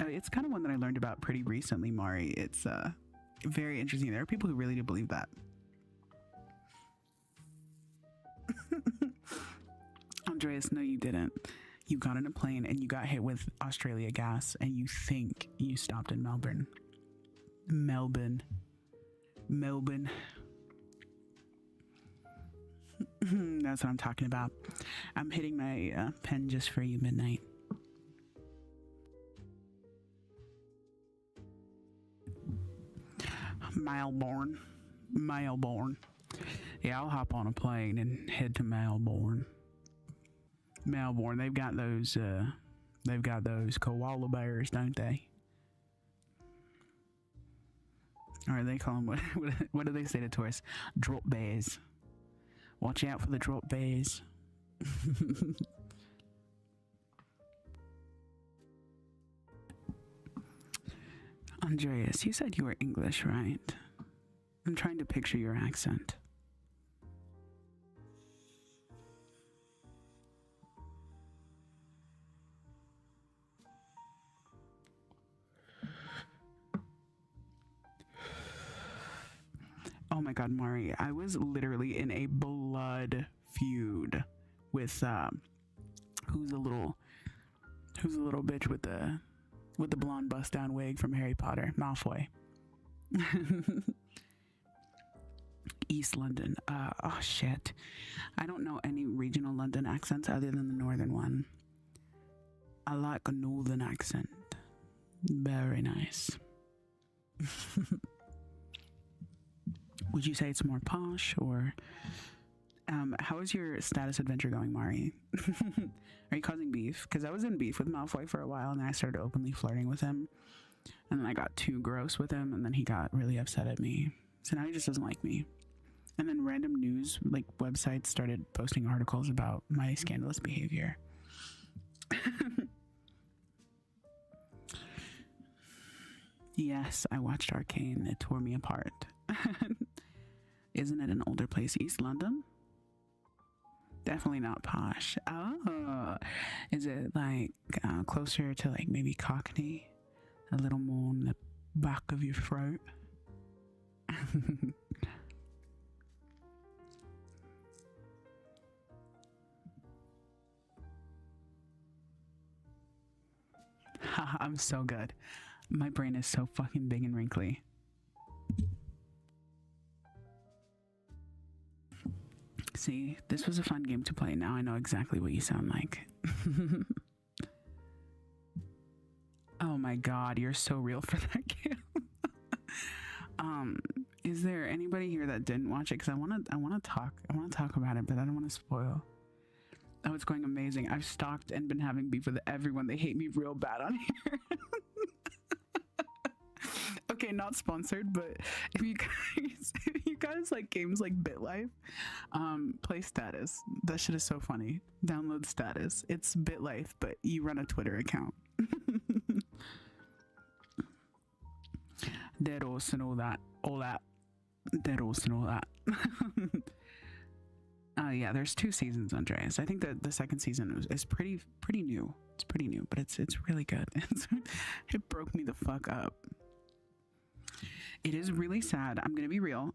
It's kind of one that I learned about pretty recently, Mari. It's very interesting. There are people who really do believe that. Andreas, no, you didn't. You got in a plane and you got hit with Australia gas and you think you stopped in Melbourne. Melbourne. That's what I'm talking about. I'm hitting my pen just for you, Midnight. Melbourne. Yeah, I'll hop on a plane and head to Melbourne. They've got those koala bears, don't they? Or they call them, what do they say to tourists? Drop bears. Watch out for the drop bears. Andreas, you said you were English, right? I'm trying to picture your accent. Oh my god, Mari, I was literally in a blood feud with who's the little bitch with the blonde bust down wig from Harry Potter, Malfoy. East London. Oh shit. I don't know any regional London accents other than the northern one. I like a northern accent. Very nice. Would you say it's more posh, or how is your status adventure going, Mari? Are you causing beef? Because I was in beef with Malfoy for a while, and then I started openly flirting with him, and then I got too gross with him, and then he got really upset at me. So now he just doesn't like me. And then random news like websites started posting articles about my scandalous behavior. Yes, I watched Arcane. It tore me apart. Isn't it an older place, East London? Definitely not posh. Oh, is it like closer to like maybe Cockney? A little more on the back of your throat? I'm so good. My brain is so fucking big and wrinkly. See, this was a fun game to play. Now I know exactly what you sound like. Oh my god, you're so real for that game. Is there anybody here that didn't watch it? Because I want to talk about it, but I don't want to spoil. Oh, it's going amazing. I've stalked and been having beef with everyone. They hate me real bad on here. Okay, not sponsored, but if you guys like games like BitLife, play Status. That shit is so funny. Download Status. It's BitLife, but you run a Twitter account. Deros and all that. Deros and all that. Yeah, there's 2 seasons, Andreas. I think that the second season is pretty new. It's pretty new, but it's really good. It broke me the fuck up. It is really sad. I'm gonna be real.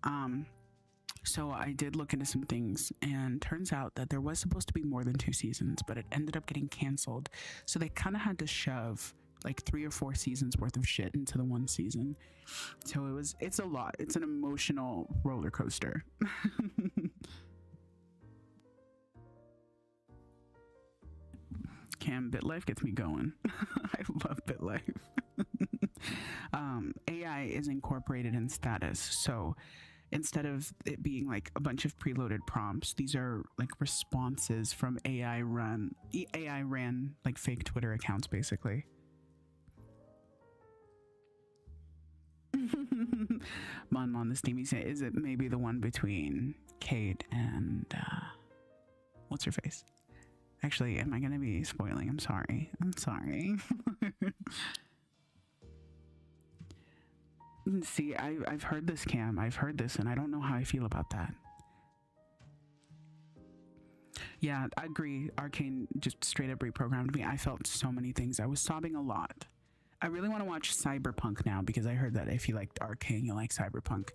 So I did look into some things, and turns out that there was supposed to be more than 2 seasons, but it ended up getting canceled. So they kind of had to shove like 3 or 4 seasons worth of shit into the 1 season. So it's a lot. It's an emotional roller coaster. Cam, BitLife gets me going. I love BitLife. AI is incorporated in Status, so instead of it being like a bunch of preloaded prompts, these are like responses from AI ran like fake Twitter accounts, basically. Mon the Steamy say, is it maybe the one between Kate and what's her face? Actually, am I gonna be spoiling? I'm sorry. See, I've heard this, Cam. I've heard this, and I don't know how I feel about that. Yeah, I agree. Arcane just straight up reprogrammed me. I felt so many things. I was sobbing a lot. I really want to watch Cyberpunk now, because I heard that if you liked Arcane, you'll like Cyberpunk.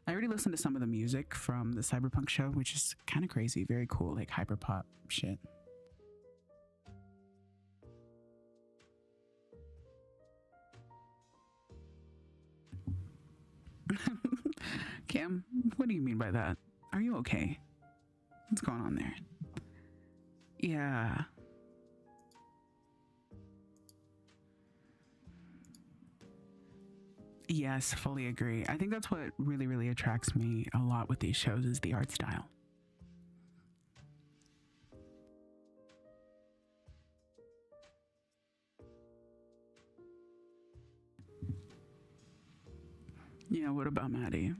I already listened to some of the music from the Cyberpunk show, which is kind of crazy. Very cool, like hyperpop shit. Cam, what do you mean by that? Are you okay? What's going on there? Yeah. Yes, fully agree. I think that's what really, really attracts me a lot with these shows is the art style. Yeah, what about Maddie?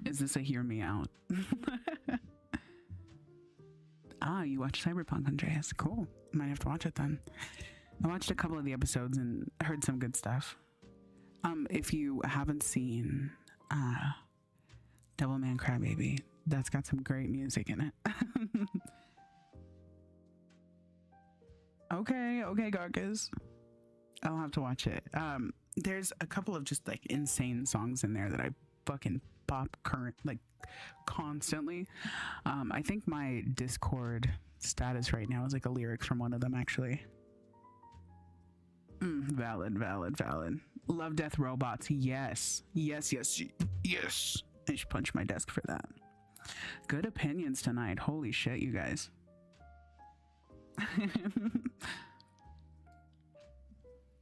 Is this a hear me out? Ah, you watched Cyberpunk, Andreas. Cool. Might have to watch it then. I watched a couple of the episodes and heard some good stuff. If you haven't seen Devilman Crybaby, that's got some great music in it. Okay, Gargas. I'll have to watch it. There's a couple of just like insane songs in there that I fucking pop constantly. I think my Discord status right now is like a lyric from one of them actually. Valid. Love Death Robots. Yes. I should punch my desk for that. Good opinions tonight. Holy shit, you guys.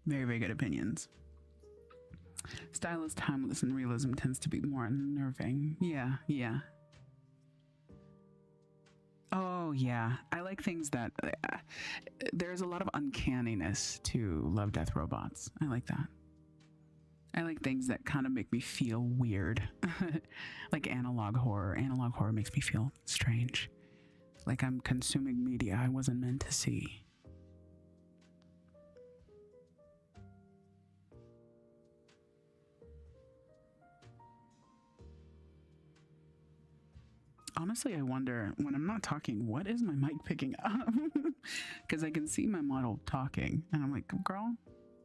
Very, very good opinions. Style is timeless and realism tends to be more unnerving. Yeah. Oh, yeah. I like things that... there's a lot of uncanniness to Love, Death, Robots. I like that. I like things that kind of make me feel weird. Like analog horror. Analog horror makes me feel strange. Like I'm consuming media I wasn't meant to see. Honestly, I wonder, when I'm not talking, what is my mic picking up? Because I can see my model talking, and I'm like, girl,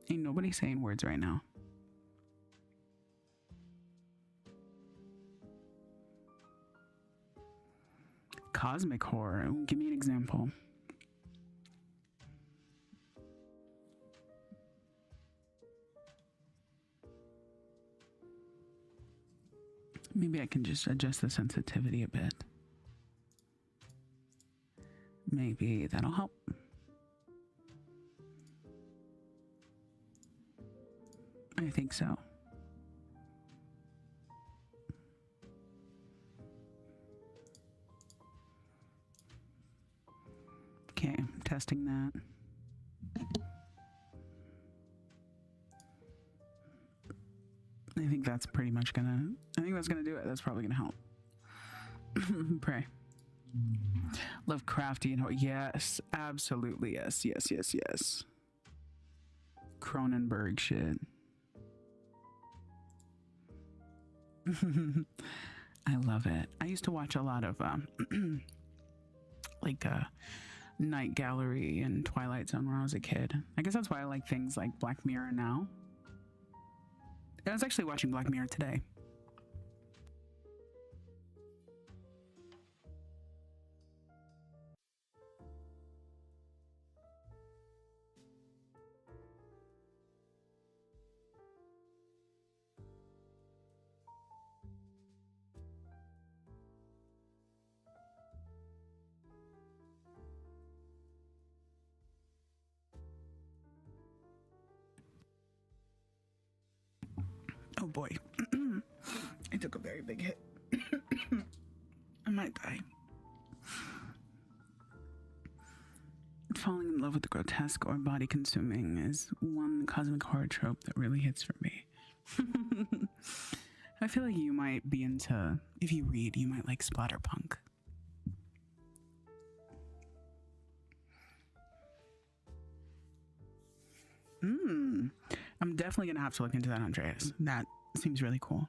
ain't nobody saying words right now. Cosmic horror. Give me an example. Maybe I can just adjust the sensitivity a bit. Maybe that'll help. I think so. Okay, testing that. I think that's pretty much gonna... I think that's gonna do it. That's probably gonna help. Pray. Lovecrafty, you know, yes, absolutely, yes. Cronenberg shit. I love it. I used to watch a lot of Night Gallery and Twilight Zone when I was a kid. I guess that's why I like things like Black Mirror now. I was actually watching Black Mirror today. Oh boy. I took a very big hit. I might die. Falling in love with the grotesque or body consuming is one cosmic horror trope that really hits for me. I feel like you might be into, if you read, you might like splatterpunk. I'm definitely gonna have to look into that, Andreas. That seems really cool.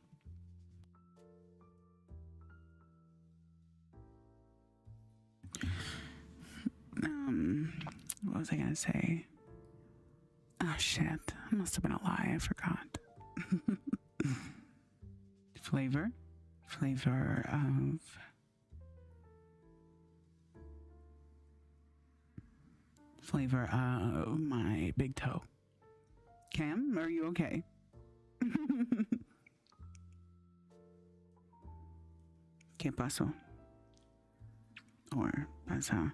What was I gonna say? Oh shit, it must have been a lie, I forgot. Flavor of my big toe. Cam, are you okay? ¿Qué pasó? Or pasa?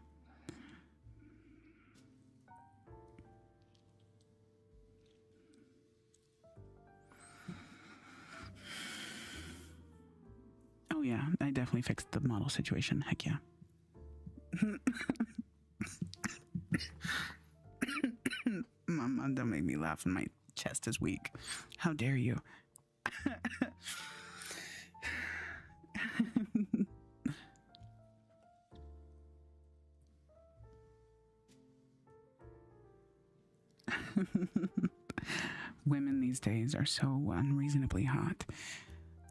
Oh yeah, I definitely fixed the model situation. Heck yeah. Mama, don't make me laugh and my chest is weak. How dare you? Women these days are so unreasonably hot.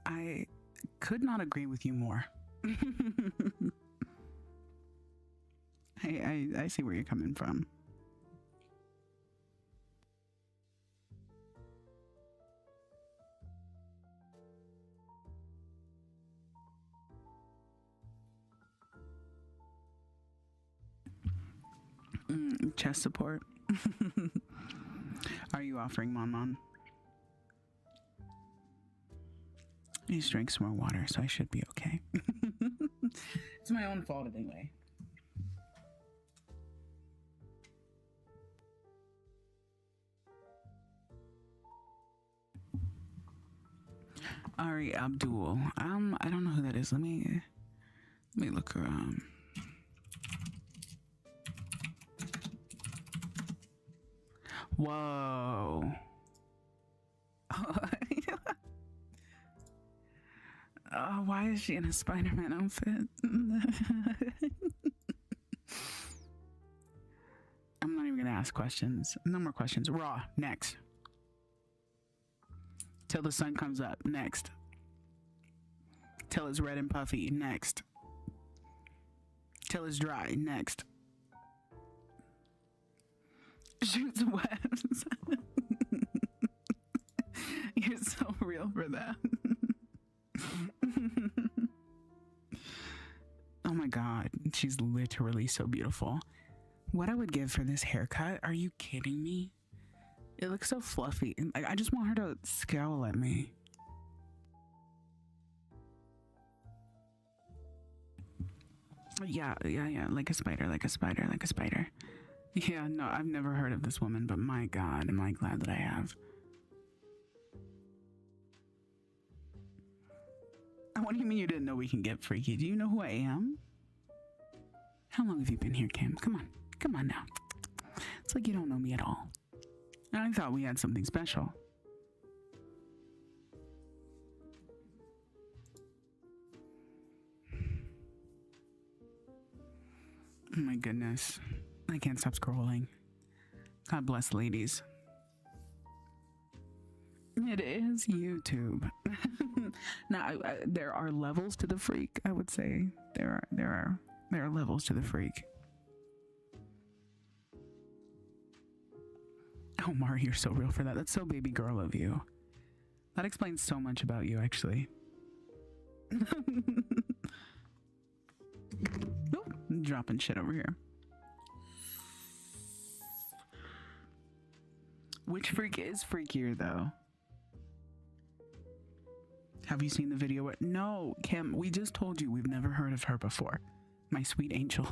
I could not agree with you more. I see where you're coming from. Chest support. Are you offering Mon Mon? I just drank some more water, so I should be okay. It's my own fault anyway. Ari Abdul. I don't know who that is. Let me look her Whoa. Why is she in a Spider-Man outfit? I'm not even gonna ask questions. No more questions. Raw. Next. Till the sun comes up. Next. Till it's red and puffy. Next. Till it's dry. Next. Shoots webs. You're so real for that. Oh my god, she's literally so beautiful. What I would give for this haircut? Are you kidding me? It looks so fluffy. I just want her to scowl at me. Yeah, like a spider. Yeah, no, I've never heard of this woman, but my god, am I glad that I have. What do you mean you didn't know we can get freaky? Do you know who I am? How long have you been here, Kim? Come on now. It's like you don't know me at all. I thought we had something special. Oh my goodness. I can't stop scrolling. God bless ladies. It is YouTube. Now, there are levels to the freak, I would say. There are levels to the freak. Oh, Mari, you're so real for that. That's so baby girl of you. That explains so much about you, actually. Nope, dropping shit over here. Which freak is freakier, though? Have you seen the video? No, Kim, we just told you we've never heard of her before. My sweet angel.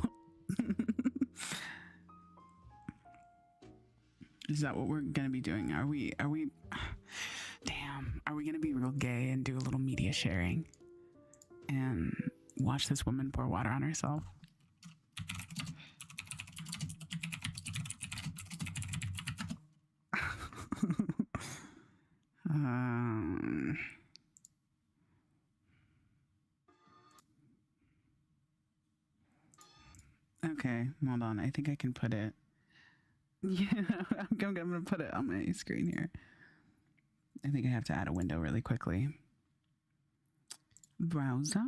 Is that what we're gonna be doing? Are we damn, are we gonna be real gay and do a little media sharing and watch this woman pour water on herself? Okay, hold on. I think I can put it. Yeah, I'm gonna put it on my screen here. I think I have to add a window really quickly. Browser.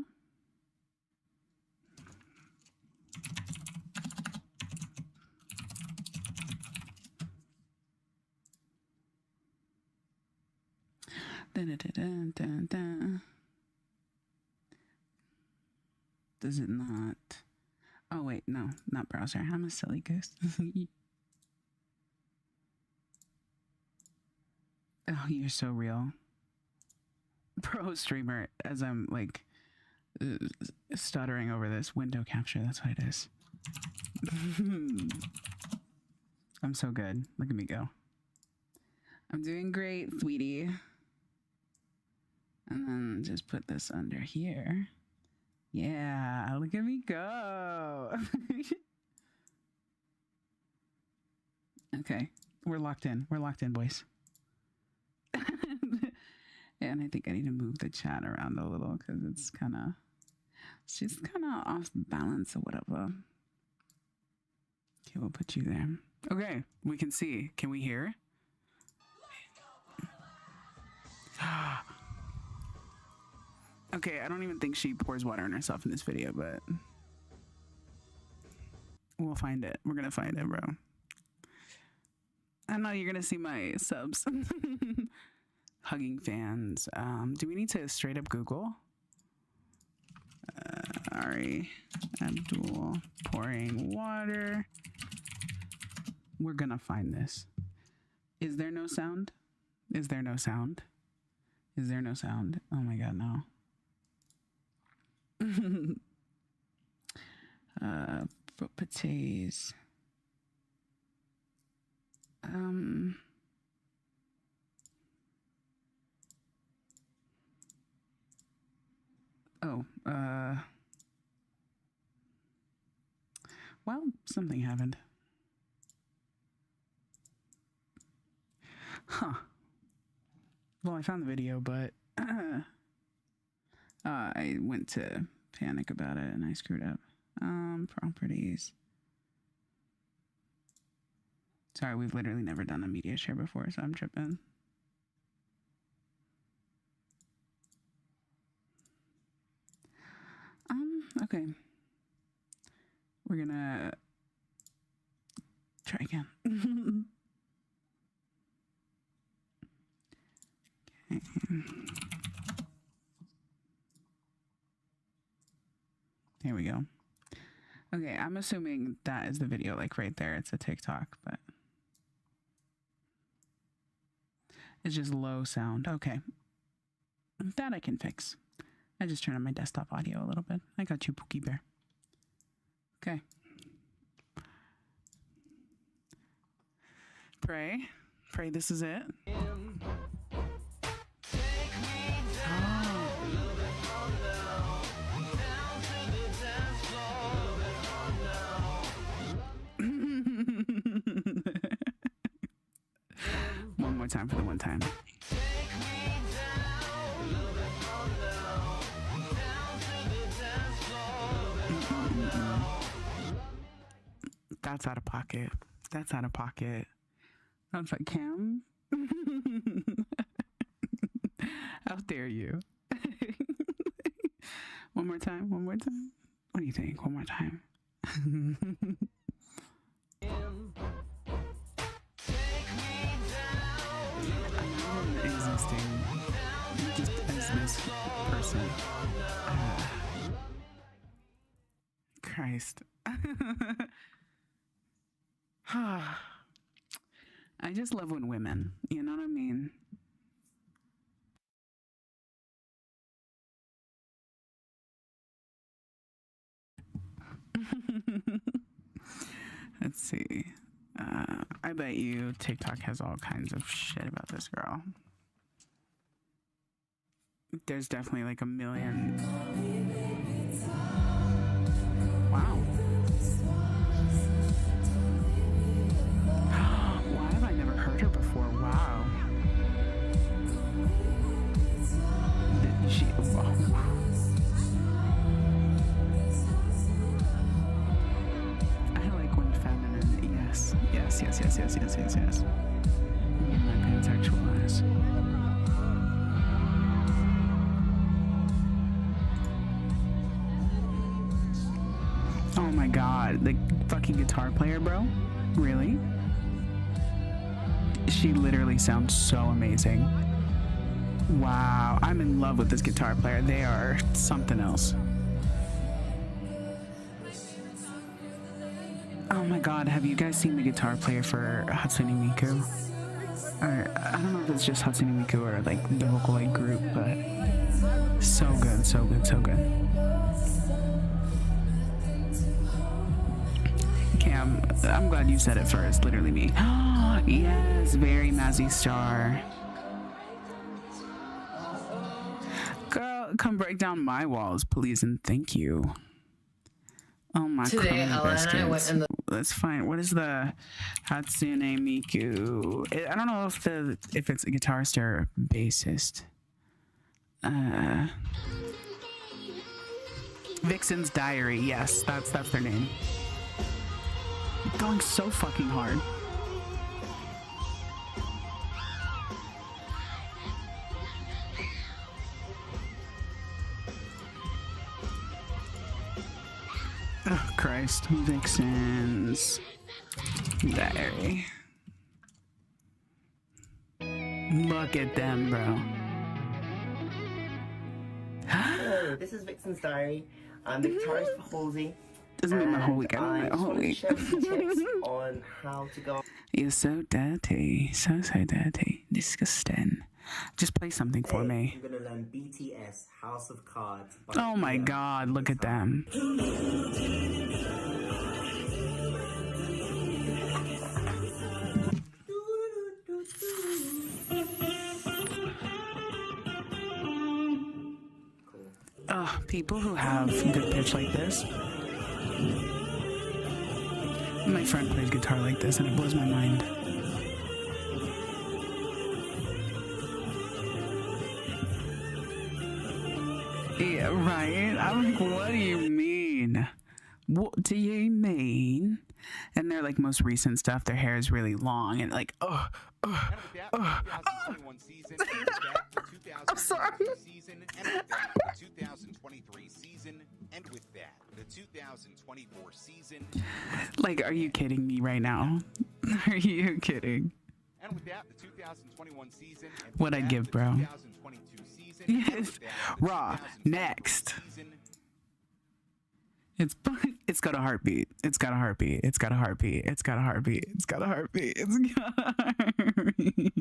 Dun, dun, dun, dun. Does it not? Oh wait, no, not browser. I'm a silly goose. Oh, you're so real. Pro streamer, as I'm like stuttering over this window capture. That's what it is. I'm so good. Look at me go. I'm doing great, sweetie. And then just put this under here. Yeah, look at me go. Okay, we're locked in. We're locked in, boys. and I think I need to move the chat around a little because it's kind of, she's kind of off balance or whatever. Okay, we'll put you there. Okay, we can see. Can we hear? Okay, I don't even think she pours water on herself in this video, but we'll find it. We're gonna find it, bro. I know you're gonna see my subs. Hugging fans. Do we need to straight up Google? Ari Abdul pouring water. We're gonna find this. Is there no sound? Is there no sound? Is there no sound? Oh my god, no. Potatoes. Well, something happened. Huh. Well, I found the video, but I went to panic about it and I screwed up. Properties. Sorry, we've literally never done a media share before, so I'm tripping. Okay. We're gonna try again. Okay. Here we go. Okay, I'm assuming that is the video, like right there. It's a TikTok, but it's just low sound. Okay. That I can fix. I just turned on my desktop audio a little bit. I got you, Pookie Bear. Okay. Pray. Pray this is it. One more time for the one time. That's out of pocket. That's out of pocket. I was like, Cam? How dare you? One more time, one more time. What do you think? One more time. I'm not existing just as this person. Christ. I just love when women, you know what I mean? Let's see. I bet you TikTok has all kinds of shit about this girl. There's definitely like a million. Wow. Why have I never heard her before? Wow. Did she? Whoa. Yes. My pansexual ass. Oh my god, the fucking guitar player, bro? Really? She literally sounds so amazing. Wow, I'm in love with this guitar player. They are something else. Oh my god, have you guys seen the guitar player for Hatsune Miku? Or, I don't know if it's just Hatsune Miku or like the Vocaloid group, but so good, so good, so good. Cam, I'm glad you said it first, literally me. Yes, very Mazzy Star. Girl, come break down my walls, please and thank you. Oh my god. Today, Ella and I went in the... Let's find, what is the Hatsune Miku? I don't know if it's a guitarist or bassist. Vixen's Diary. Yes, that's their name. Going so fucking hard. Oh, Christ. Vixen's Diary. Look at them, bro. Hello, this is Vixen's Diary. I'm the guitarist for Halsey. Doesn't make my whole week. I just wanted to share some tips on how to go. You're so dirty. So dirty. Disgusting. Just play something for me. I'm gonna learn BTS House of Cards. Oh my god, look at them. People who have good pitch like this. My friend plays guitar like this and it blows my mind. Yeah, right? I'm like, what do you mean? What do you mean? And their like most recent stuff, their hair is really long and like, I'm sorry. Season, and with that, the 2023 season, and with that, the 2024 season. Like, are you kidding me right now? Are you kidding? And with that, the 2021 season. And what I'd give, bro. 2022 season. Yes. Raw. Next. Season. It's got a heartbeat. It's got a heartbeat. It's got a heartbeat. It's got a heartbeat. It's got a heartbeat. It's got a heartbeat.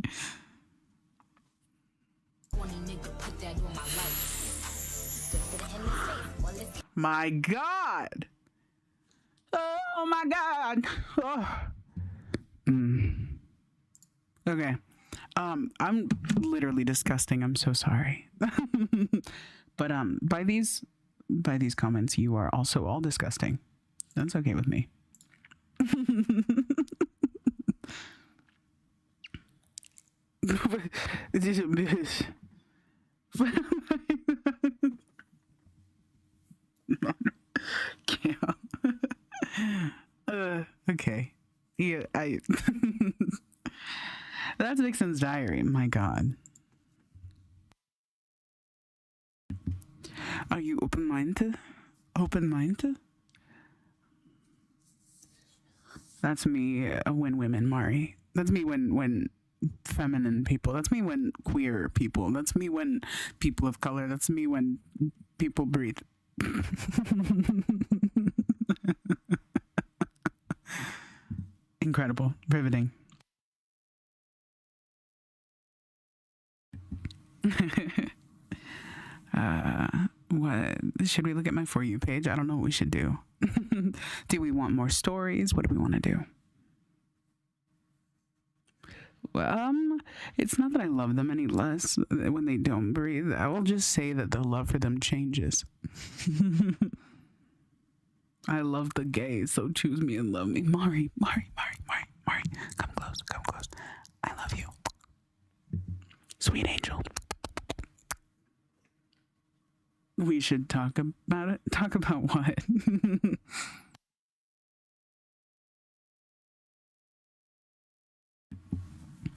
My God. Oh my God. Oh. Okay. I'm literally disgusting. I'm so sorry. But by these comments, you are also all disgusting. That's okay with me. Okay. Yeah, that's Vixen's Diary. My God. Are you open-minded? Open-minded? That's me when women, Mari. That's me when feminine people. That's me when queer people. That's me when people of color. That's me when people breathe. Incredible. Riveting. What should we look at my For You page? I don't know what we should do. Do we want more stories? What do we want to do? It's not that I love them any less when they don't breathe. I will just say that the love for them changes. I love the gays, so choose me and love me. Mari, come close. I love you. Sweet angel. We should talk about it. Talk about what?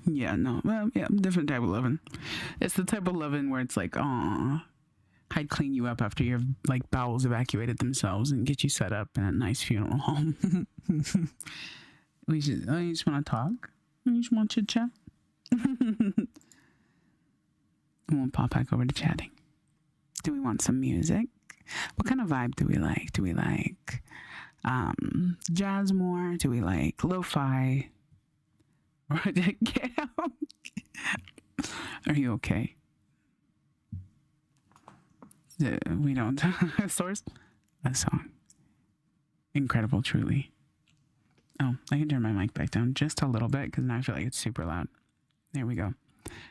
Yeah, no. Well, yeah, different type of loving. It's the type of loving where it's like, aw, I'd clean you up after your like bowels evacuated themselves and get you set up in a nice funeral home. You just want to talk? You just want to chat? We'll pop back over to chatting. Do we want some music? What kind of vibe do we like? Do we like jazz more? Do we like lo-fi? Are you okay? We don't. Source? A song. Incredible, truly. Oh, I can turn my mic back down just a little bit because now I feel like it's super loud. There we go.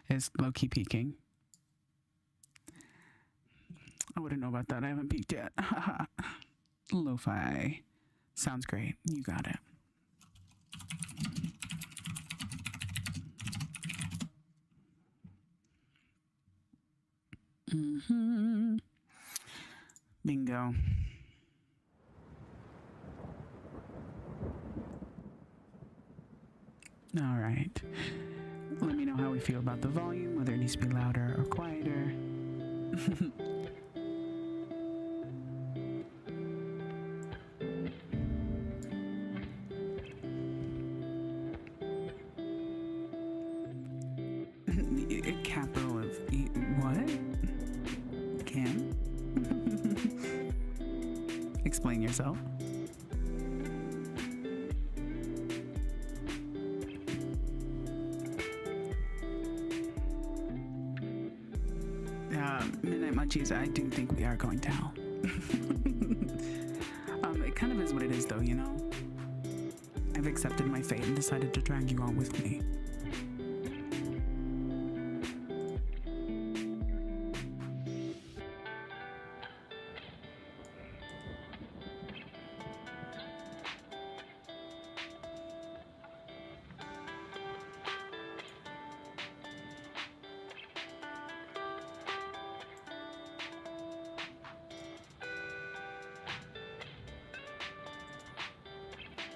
It's low-key peaking. I wouldn't know about that. I haven't peaked yet. Lo-fi. Sounds great. You got it. Mm-hmm. Bingo. All right. Let me know how we feel about the volume, whether it needs to be louder or quieter. A capital of what? Cam? Explain yourself. Midnight Munchies, I do think we are going to hell. It kind of is what it is, though, you know? I've accepted my fate and decided to drag you all with me.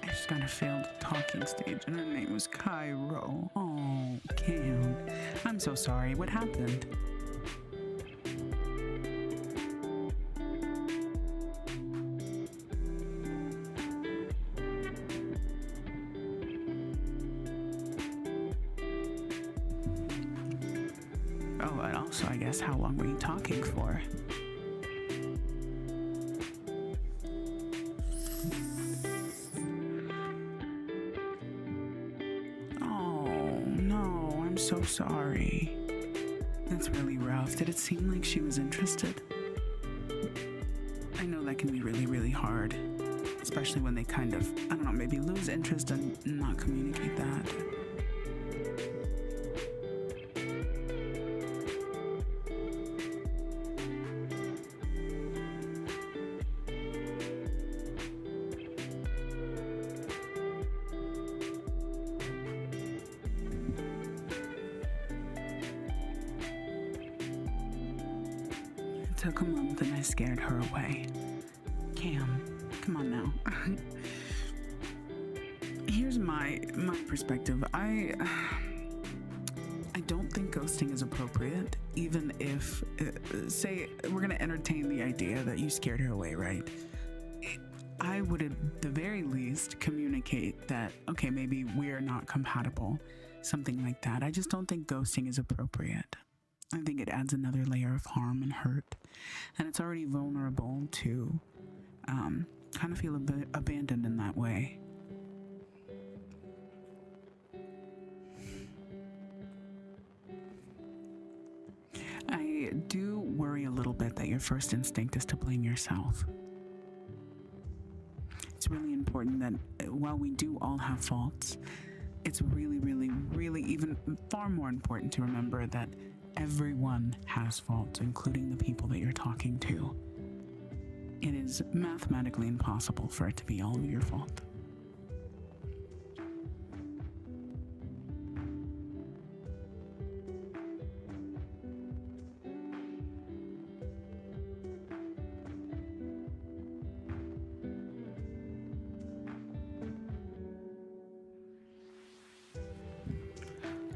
I just got a failed talking stage and her name was Cairo. Oh, Cam. I'm so sorry. What happened? Oh, and also, I guess, how long were you talking for? So sorry. That's really rough. Did it seem like she was interested? I know that can be really, really hard, especially when they kind of, I don't know, maybe lose interest and not communicate that. It took a month and I scared her away. Cam, come on now. Here's my perspective. I don't think ghosting is appropriate, even if, say, we're gonna entertain the idea that you scared her away, right? I would at the very least communicate that, okay, maybe we're not compatible, something like that. I just don't think ghosting is appropriate. I think it adds another layer of harm and hurt, and it's already vulnerable to kind of feel a bit abandoned in that way. I do worry a little bit that your first instinct is to blame yourself. It's really important that while we do all have faults, it's really, really, really even far more important to remember that everyone has faults, including the people that you're talking to. It is mathematically impossible for it to be all your fault.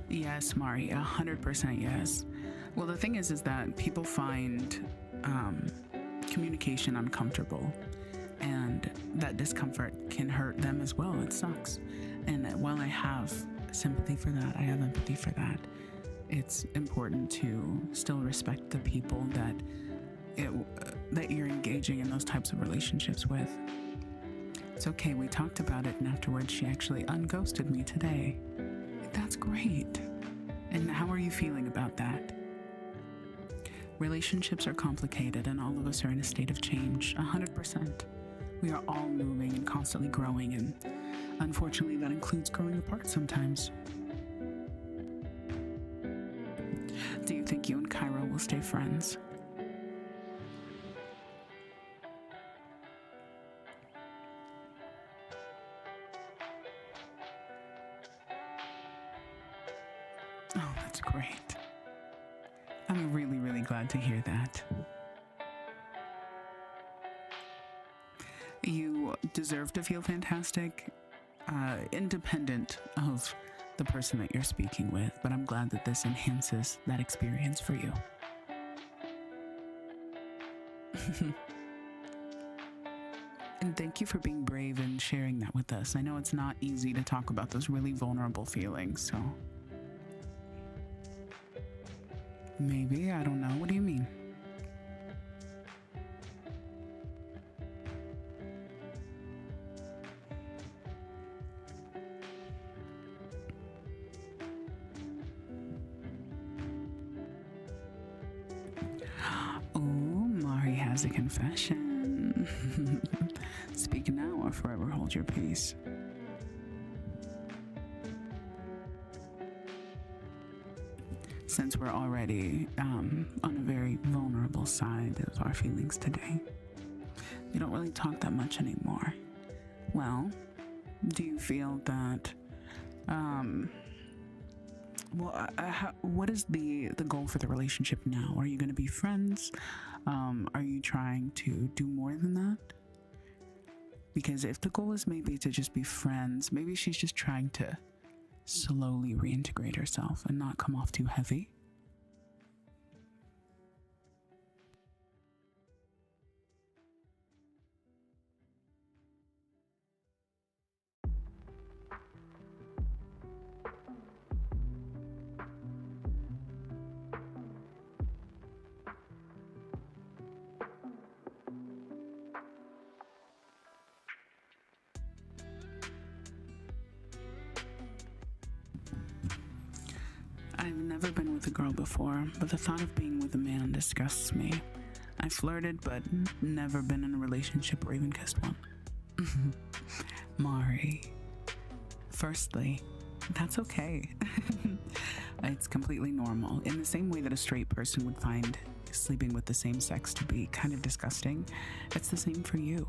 Yes, Mari, 100% yes. Well, the thing is that people find communication uncomfortable, and that discomfort can hurt them as well. It sucks. And while I have sympathy for that, I have empathy for that, it's important to still respect the people that you're engaging in those types of relationships with. It's okay, we talked about it, and afterwards she actually unghosted me today. That's great. And how are you feeling about that? Relationships are complicated, and all of us are in a state of change, 100%. We are all moving and constantly growing, and unfortunately that includes growing apart sometimes. Do you think you and Cairo will stay friends? Oh, that's great. I'm really, really glad to hear that. You deserve to feel fantastic, independent of the person that you're speaking with, but I'm glad that this enhances that experience for you. And thank you for being brave and sharing that with us. I know it's not easy to talk about those really vulnerable feelings, so maybe, I don't know. What do you mean? Oh, Mari has a confession. Speak now or forever hold your peace. Since we're already on a very vulnerable side of our feelings today, we don't really talk that much anymore. Well, do you feel that, what is the goal for the relationship now? Are you going to be friends? Are you trying to do more than that? Because if the goal is maybe to just be friends, maybe she's just trying to slowly reintegrate herself and not come off too heavy. I've never been with a girl before, but the thought of being with a man disgusts me. I flirted, but never been in a relationship or even kissed one. Mari. Firstly, that's okay. It's completely normal. In the same way that a straight person would find sleeping with the same sex to be kind of disgusting, it's the same for you.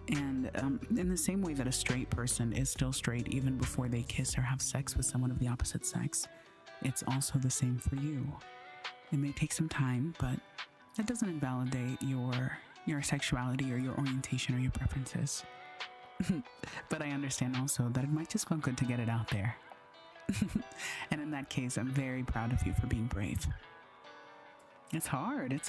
And in the same way that a straight person is still straight even before they kiss or have sex with someone of the opposite sex, it's also the same for you. It may take some time, but that doesn't invalidate your sexuality or your orientation or your preferences. But I understand also that it might just feel good to get it out there. And in that case, I'm very proud of you for being brave. It's hard.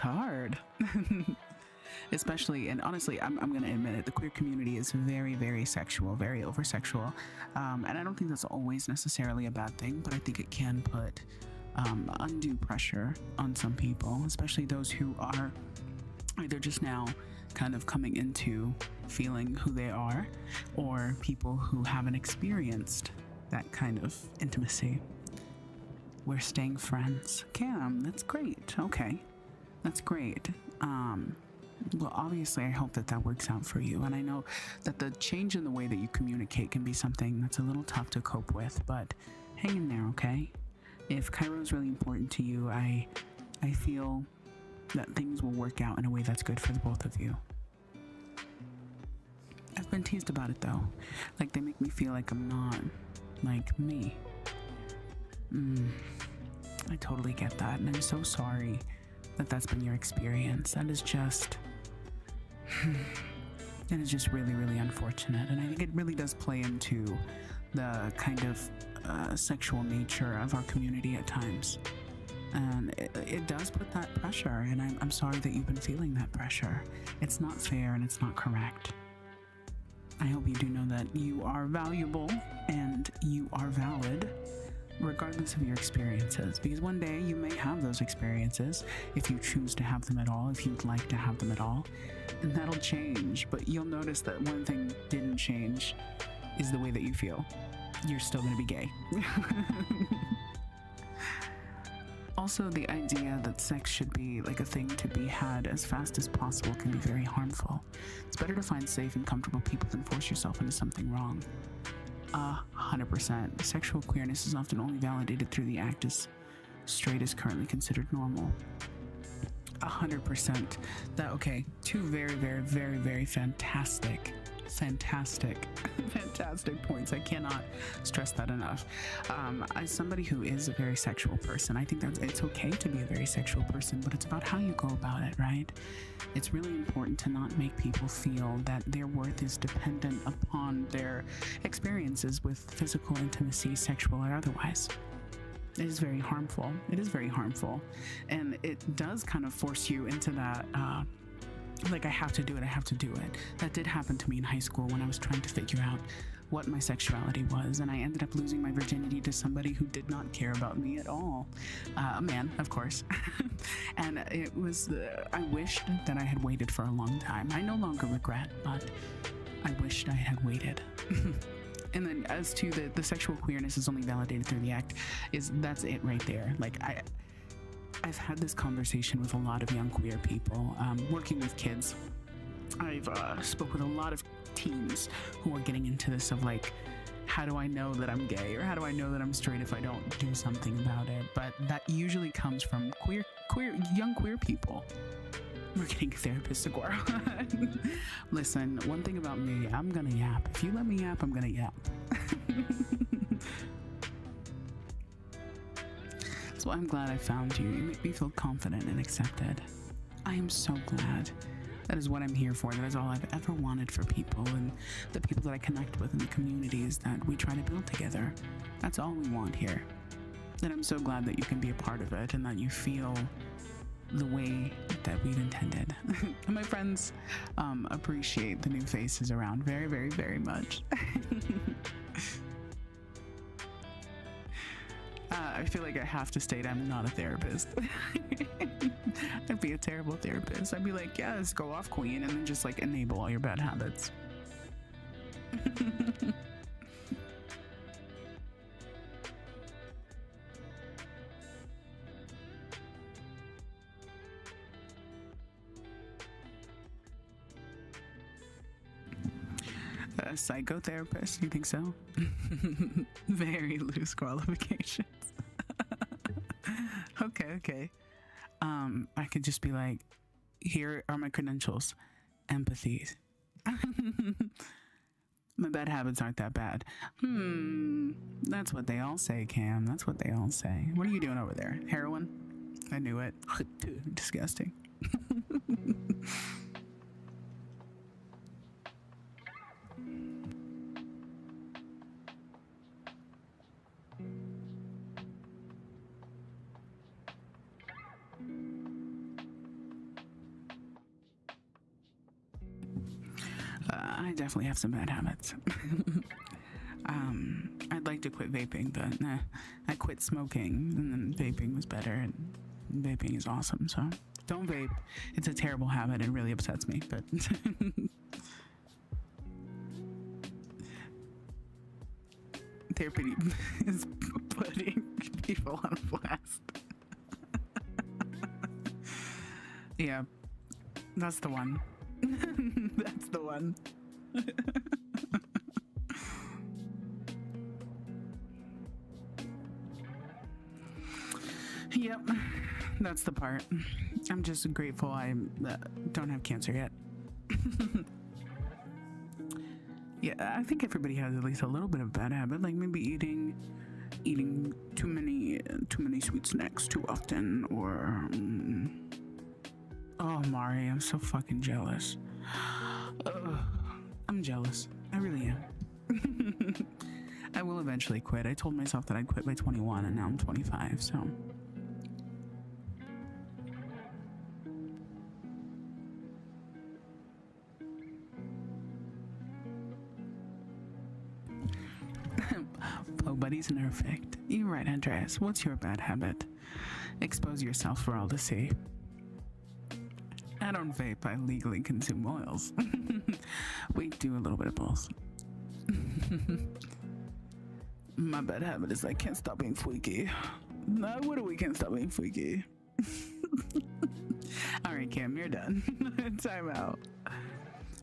Especially, and honestly, I'm going to admit it, the queer community is very, very sexual, very over-sexual. And I don't think that's always necessarily a bad thing, but I think it can put undue pressure on some people, especially those who are either just now kind of coming into feeling who they are, or people who haven't experienced that kind of intimacy. We're staying friends. Cam, that's great. Okay, that's great. Well, obviously, I hope that works out for you. And I know that the change in the way that you communicate can be something that's a little tough to cope with, but hang in there, okay? If Cairo is really important to you, I feel that things will work out in a way that's good for the both of you. I've been teased about it, though. Like, they make me feel like I'm not, like, me. I totally get that, and I'm so sorry that that's been your experience. That is just... It is just really, really unfortunate, and I think it really does play into the kind of sexual nature of our community at times. And it does put that pressure, and I'm sorry that you've been feeling that pressure. It's not fair and it's not correct. I hope you do know that you are valuable and you are valid, regardless of your experiences, because one day you may have those experiences if you choose to have them at all, if you'd like to have them at all, and that'll change. But you'll notice that one thing didn't change is the way that you feel. You're still going to be gay. Also, the idea that sex should be like a thing to be had as fast as possible can be very harmful. It's better to find safe and comfortable people than force yourself into something wrong. 100%. Sexual queerness is often only validated through the act, as straight is currently considered normal. 100%. Okay, two very, very, very, very fantastic Fantastic, fantastic points. I cannot stress that enough. As somebody who is a very sexual person, I think that it's okay to be a very sexual person, but it's about how you go about it, right? It's really important to not make people feel that their worth is dependent upon their experiences with physical intimacy, sexual or otherwise. It is very harmful. It is very harmful. And it does kind of force you into that, like, I have to do it. That did happen to me in high school when I was trying to figure out what my sexuality was, and I ended up losing my virginity to somebody who did not care about me at all. A man, of course. And it was, I wished that I had waited for a long time. I no longer regret, but I wished I had waited. And then as to the sexual queerness is only validated through the act, that's it right there. Like, I've had this conversation with a lot of young queer people, working with kids. I've spoke with a lot of teens who are getting into this of like, how do I know that I'm gay, or how do I know that I'm straight if I don't do something about it? But that usually comes from young queer people. We're getting therapists to quarrel. Listen, one thing about me, I'm gonna yap. If you let me yap, I'm gonna yap. So I'm glad I found you. You make me feel confident and accepted. I am so glad. That is what I'm here for. That is all I've ever wanted for people and the people that I connect with and the communities that we try to build together. That's all we want here. And I'm so glad that you can be a part of it and that you feel the way that we've intended. And my friends appreciate the new faces around very, very, very much. I feel like I have to state I'm not a therapist. I'd be a terrible therapist. I'd be like, yes, go off, queen, and then just like enable all your bad habits. A psychotherapist, you think so? Very loose qualifications. Okay. I could just be like, here are my credentials. Empathy. My bad habits aren't that bad. That's what they all say, Cam. That's what they all say. What are you doing over there? Heroin? I knew it. Disgusting. I definitely have some bad habits. I'd like to quit vaping, but I quit smoking, and then vaping was better, and vaping is awesome, so don't vape. It's a terrible habit. It really upsets me, but therapy is putting people on blast. Yeah, that's the one. That's the one. Yep, that's the part. I'm just grateful I don't have cancer yet. Yeah, I think everybody has at least a little bit of bad habit, like maybe eating too many sweet snacks too often, or oh, Mari, I'm so fucking jealous. I'm jealous. I really am. I will eventually quit. I told myself that I'd quit by 21, and now I'm 25, so. Oh, buddy's perfect. You're right, Andreas. What's your bad habit? Expose yourself for all to see. I don't vape, I legally consume oils. We do a little bit of both. My bad habit is I can't stop being freaky. No, what do we can't stop being freaky? Alright, Cam, you're done. Time out.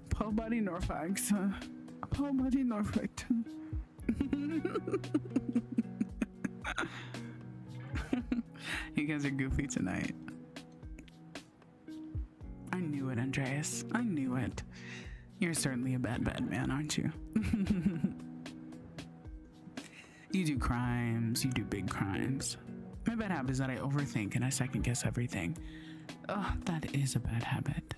Paul Buddy Norfax. Paul Buddy Norfax. You guys are goofy tonight. I knew it, Andreas. I knew it. You're certainly a bad man, aren't you? You do crimes, you do big crimes. My bad habit is that I overthink and I second guess everything. Oh, that is a bad habit.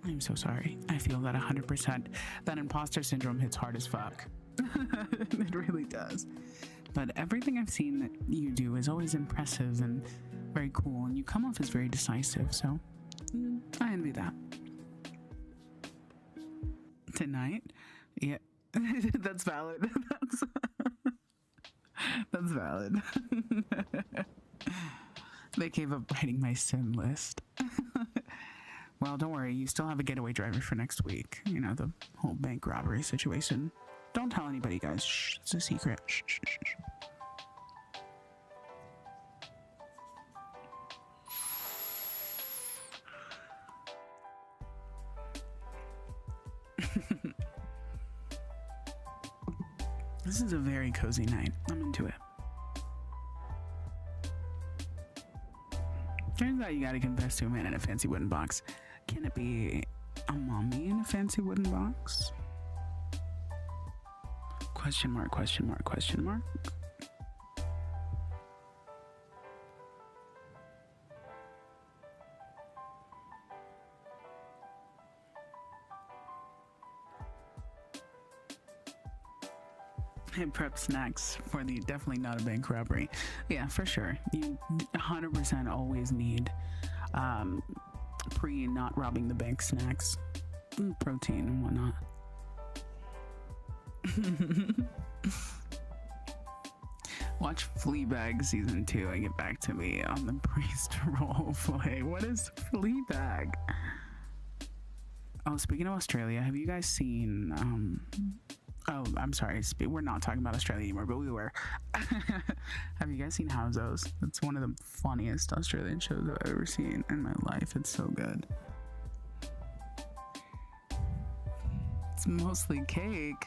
I'm so sorry. I feel that 100%. That imposter syndrome hits hard as fuck. It really does. But everything I've seen that you do is always impressive and very cool, and you come off as very decisive, so I envy that. Tonight? Yeah. That's valid. That's valid. They gave up writing my sin list. Well, don't worry, you still have a getaway driver for next week. You know, the whole bank robbery situation. Don't tell anybody, guys. Shh, it's a secret. Shh, shh, shh, shh. This is a very cozy night. I'm into it. Turns out you gotta confess to a man in a fancy wooden box. Can it be a mommy in a fancy wooden box? Question mark, question mark, question mark. I prep snacks for the definitely not a bank robbery. Yeah, for sure. You 100% always need pre not robbing the bank snacks, protein and whatnot. Watch Fleabag season 2 and get back to me on the priest role play. What is Fleabag? Oh, speaking of Australia, have you guys seen oh, I'm sorry. We're not talking about Australia anymore, but we were. Have you guys seen Houseos? It's one of the funniest Australian shows I've ever seen in my life. It's so good. It's mostly cake.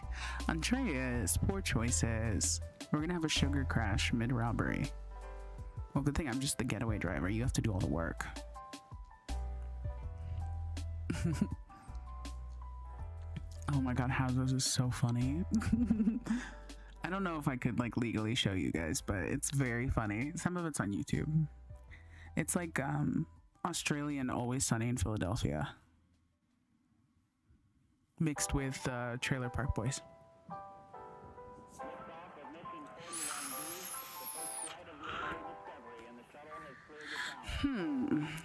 Andreas, poor choices. We're gonna have a sugar crash mid-robbery. Well, good thing I'm just the getaway driver. You have to do all the work. Oh my god, Houseos is so funny. I don't know if I could like legally show you guys, but it's very funny. Some of it's on YouTube. It's like Australian Always Sunny in Philadelphia mixed with Trailer Park Boys.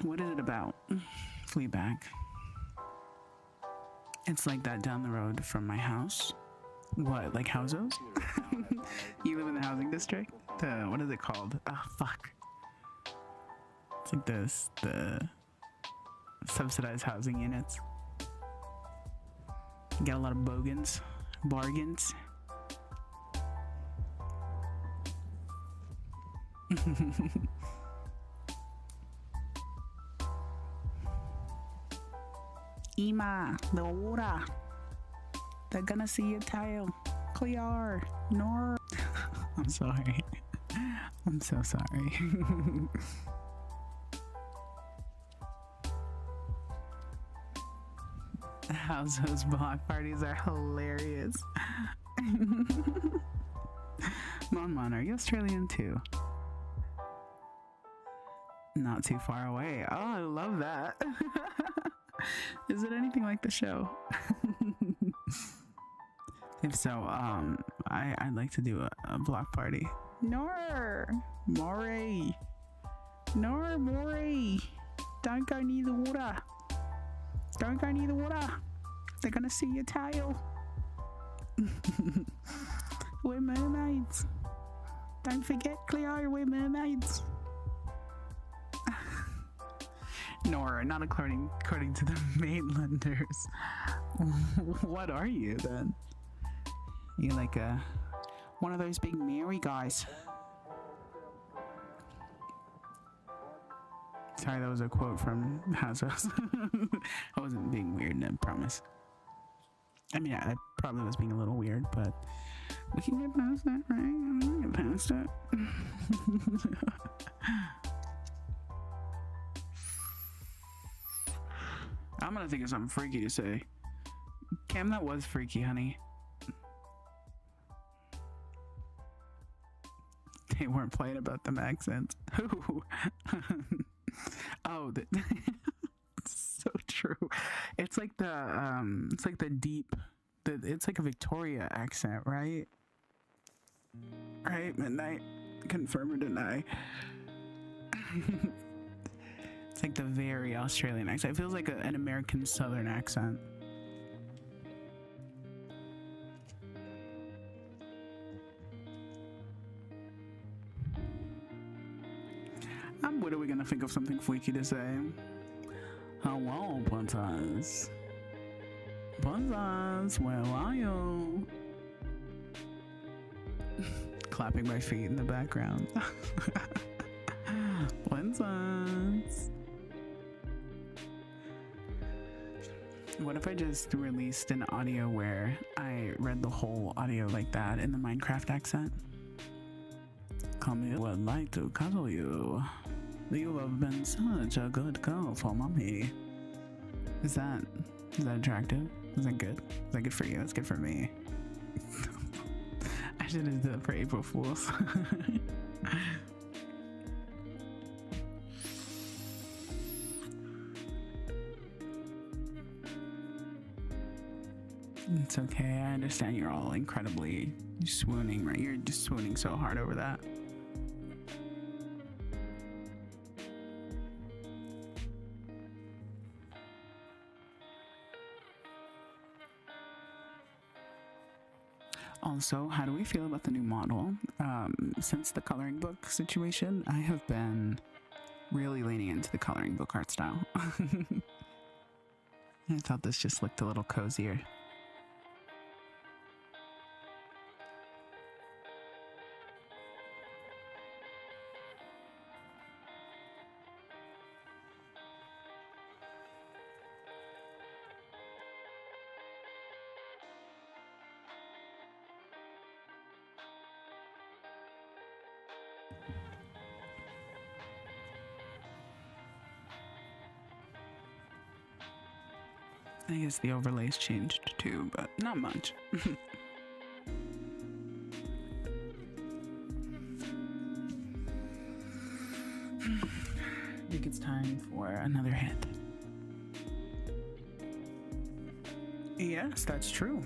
What is it about? Fleabag. It's like that down the road from my house. What, like Houseos? You live in the housing district? What is it called? Oh, fuck. It's like the subsidized housing units. You got a lot of bargains. Ima, the water. They're gonna see your tail. Clear. No. I'm sorry. I'm so sorry. House's block parties are hilarious. Mon, are you Australian too? Not too far away. Oh, I love that. Is it anything like the show? If so, I'd like to do a block party. More. Don't go near the water. They're gonna see your tail. We're mermaids. Don't forget, Cleo, we're mermaids. Nor, not according to the Maitlanders. What are you then? You like one of those big Mary guys? Sorry, that was a quote from Houseos. I wasn't being weird, I promise. I mean, I probably was being a little weird, but we can get past that, right? We can get past it. I'm gonna think of something freaky to say. Cam, that was freaky, honey. They weren't playing about them accents. Who? Oh, so true. It's like the deep, it's like a Victoria accent, right? Right, Midnight. Confirm or deny. It's like the very Australian accent. It feels like an American Southern accent. What are we gonna think of something freaky to say? Hello, Princess. Princess, where are you? Clapping my feet in the background. Princess. What if I just released an audio where I read the whole audio like that in the Minecraft accent? Come here, would like to cuddle you. You have been such a good girl for mommy. Is that attractive? Is that good? Is that good for you? That's good for me. I should have done it for April Fools. It's okay. I understand you're all incredibly swooning, right? You're just swooning so hard over that. Also, how do we feel about the new model? Since the coloring book situation, I have been really leaning into the coloring book art style. I thought this just looked a little cozier. I guess the overlays changed too, but not much. I think it's time for another hit. Yes, that's true.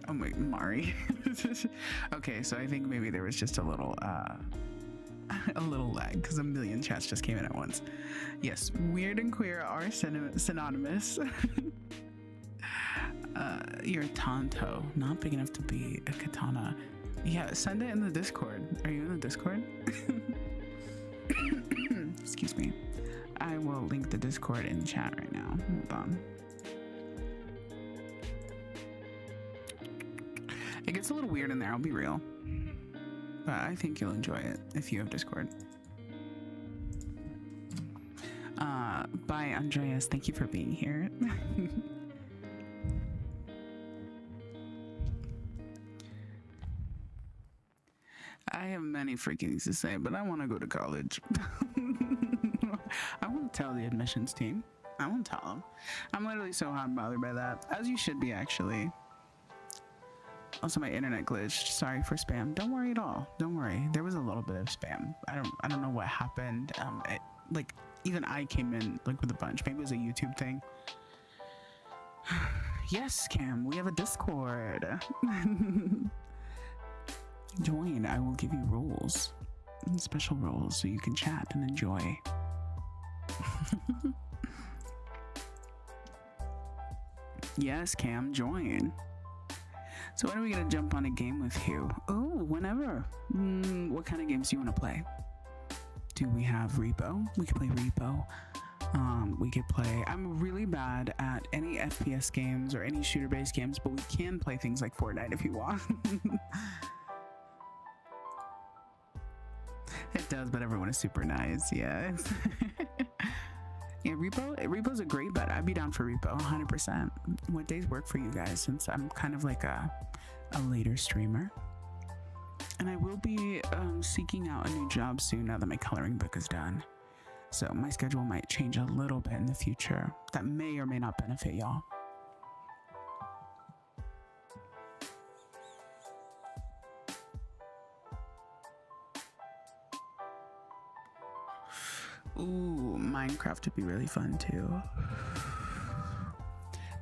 Oh my, Mari. Okay, so I think maybe there was just a little lag because a million chats just came in at once. Yes, weird and queer are synonymous. You're a Tonto, not big enough to be a katana. Yeah, send it in the Discord. Are you in the Discord? Excuse me. I will link the Discord in chat right now. Hold on. It gets a little weird in there, I'll be real. But I think you'll enjoy it if you have Discord. Bye, Andreas. Thank you for being here. I have many freaking things to say, but I want to go to college. I won't tell the admissions team. I won't tell them. I'm literally so hot and bothered by that, as you should be, actually. Also, my internet glitched. Sorry for spam. Don't worry at all. Don't worry. There was a little bit of spam. I don't know what happened. Like even I came in like with a bunch. Maybe it was a YouTube thing. Yes, Cam. We have a Discord. Join. I will give you rules, special rules, so you can chat and enjoy. Yes, Cam. Join. So when are we gonna jump on a game with you? Oh, whenever. What kind of games do you want to play? Do we have Repo? We could play Repo. We could play... I'm really bad at any FPS games or any shooter-based games, but we can play things like Fortnite if you want. It does, but everyone is super nice. Yeah. Yeah, Repo's a great bet. I'd be down for Repo, 100%. What days work for you guys? Since I'm kind of like a later streamer. And I will be seeking out a new job soon now that my coloring book is done. So my schedule might change a little bit in the future. That may or may not benefit y'all. Ooh, Minecraft would be really fun too.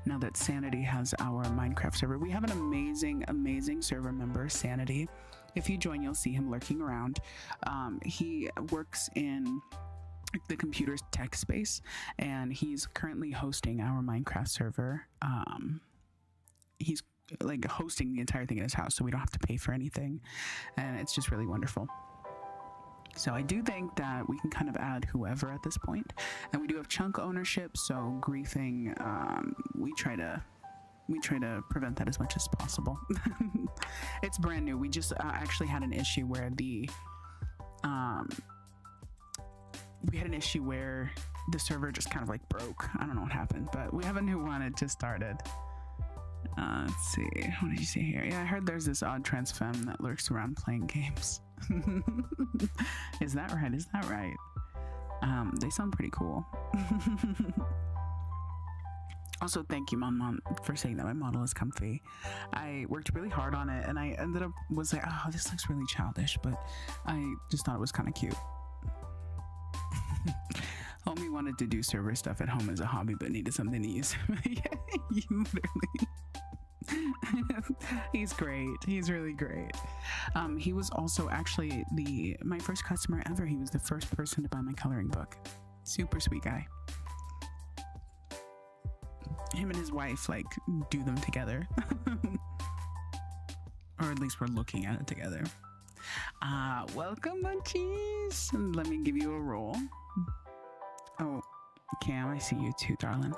Now that Sanity has our Minecraft server, we have an amazing server member, Sanity. If you join, you'll see him lurking around. He works in the computer tech space, and he's currently hosting our Minecraft server. He's like hosting the entire thing in his house, so we don't have to pay for anything, and it's just really wonderful. So I do think that we can kind of add whoever at this point, and we do have chunk ownership. So griefing, we try to prevent that as much as possible. It's brand new. We just actually had an issue where the server just kind of like broke. I don't know what happened, but we have a new one. It just started. Let's see. What did you see here? Yeah, I heard there's this odd trans femme that lurks around playing games. Is that right? Is that right? They sound pretty cool. Also, thank you, Mon, for saying that my model is comfy. I worked really hard on it, and I ended up was like, oh, this looks really childish, but I just thought it was kind of cute. Homie wanted to do server stuff at home as a hobby, but needed something to use. Yeah, you literally. He's great. He's really great. He was also actually my first customer ever. He was the first person to buy my coloring book. Super sweet guy. Him and his wife like do them together. Or at least we're looking at it together. Welcome, Munchies. Let me give you a roll. Oh, Cam, I see you too, darling.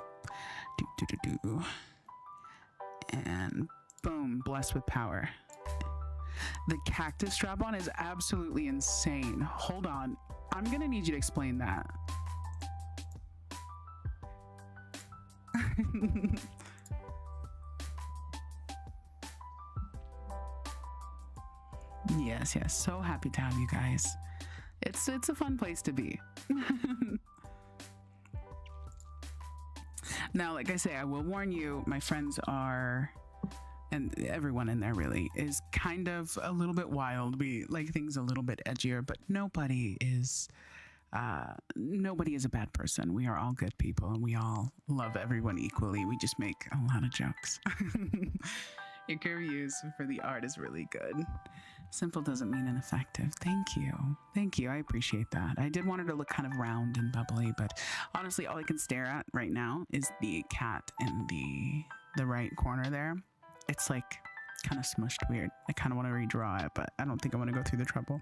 Do. And boom, blessed with power. The cactus strap on is absolutely insane. Hold on, I'm gonna need you to explain that. Yes, so happy to have you guys. It's a fun place to be. Now, like I say, I will warn you, my friends are, and everyone in there really, is kind of a little bit wild. We like things a little bit edgier, but nobody is a bad person. We are all good people, and we all love everyone equally. We just make a lot of jokes. Your reviews for the art is really good. Simple doesn't mean ineffective. Thank you. I appreciate that. I did want her to look kind of round and bubbly, but honestly, all I can stare at right now is the cat in the right corner there. It's like kind of smushed weird. I kind of want to redraw it, but I don't think I want to go through the trouble.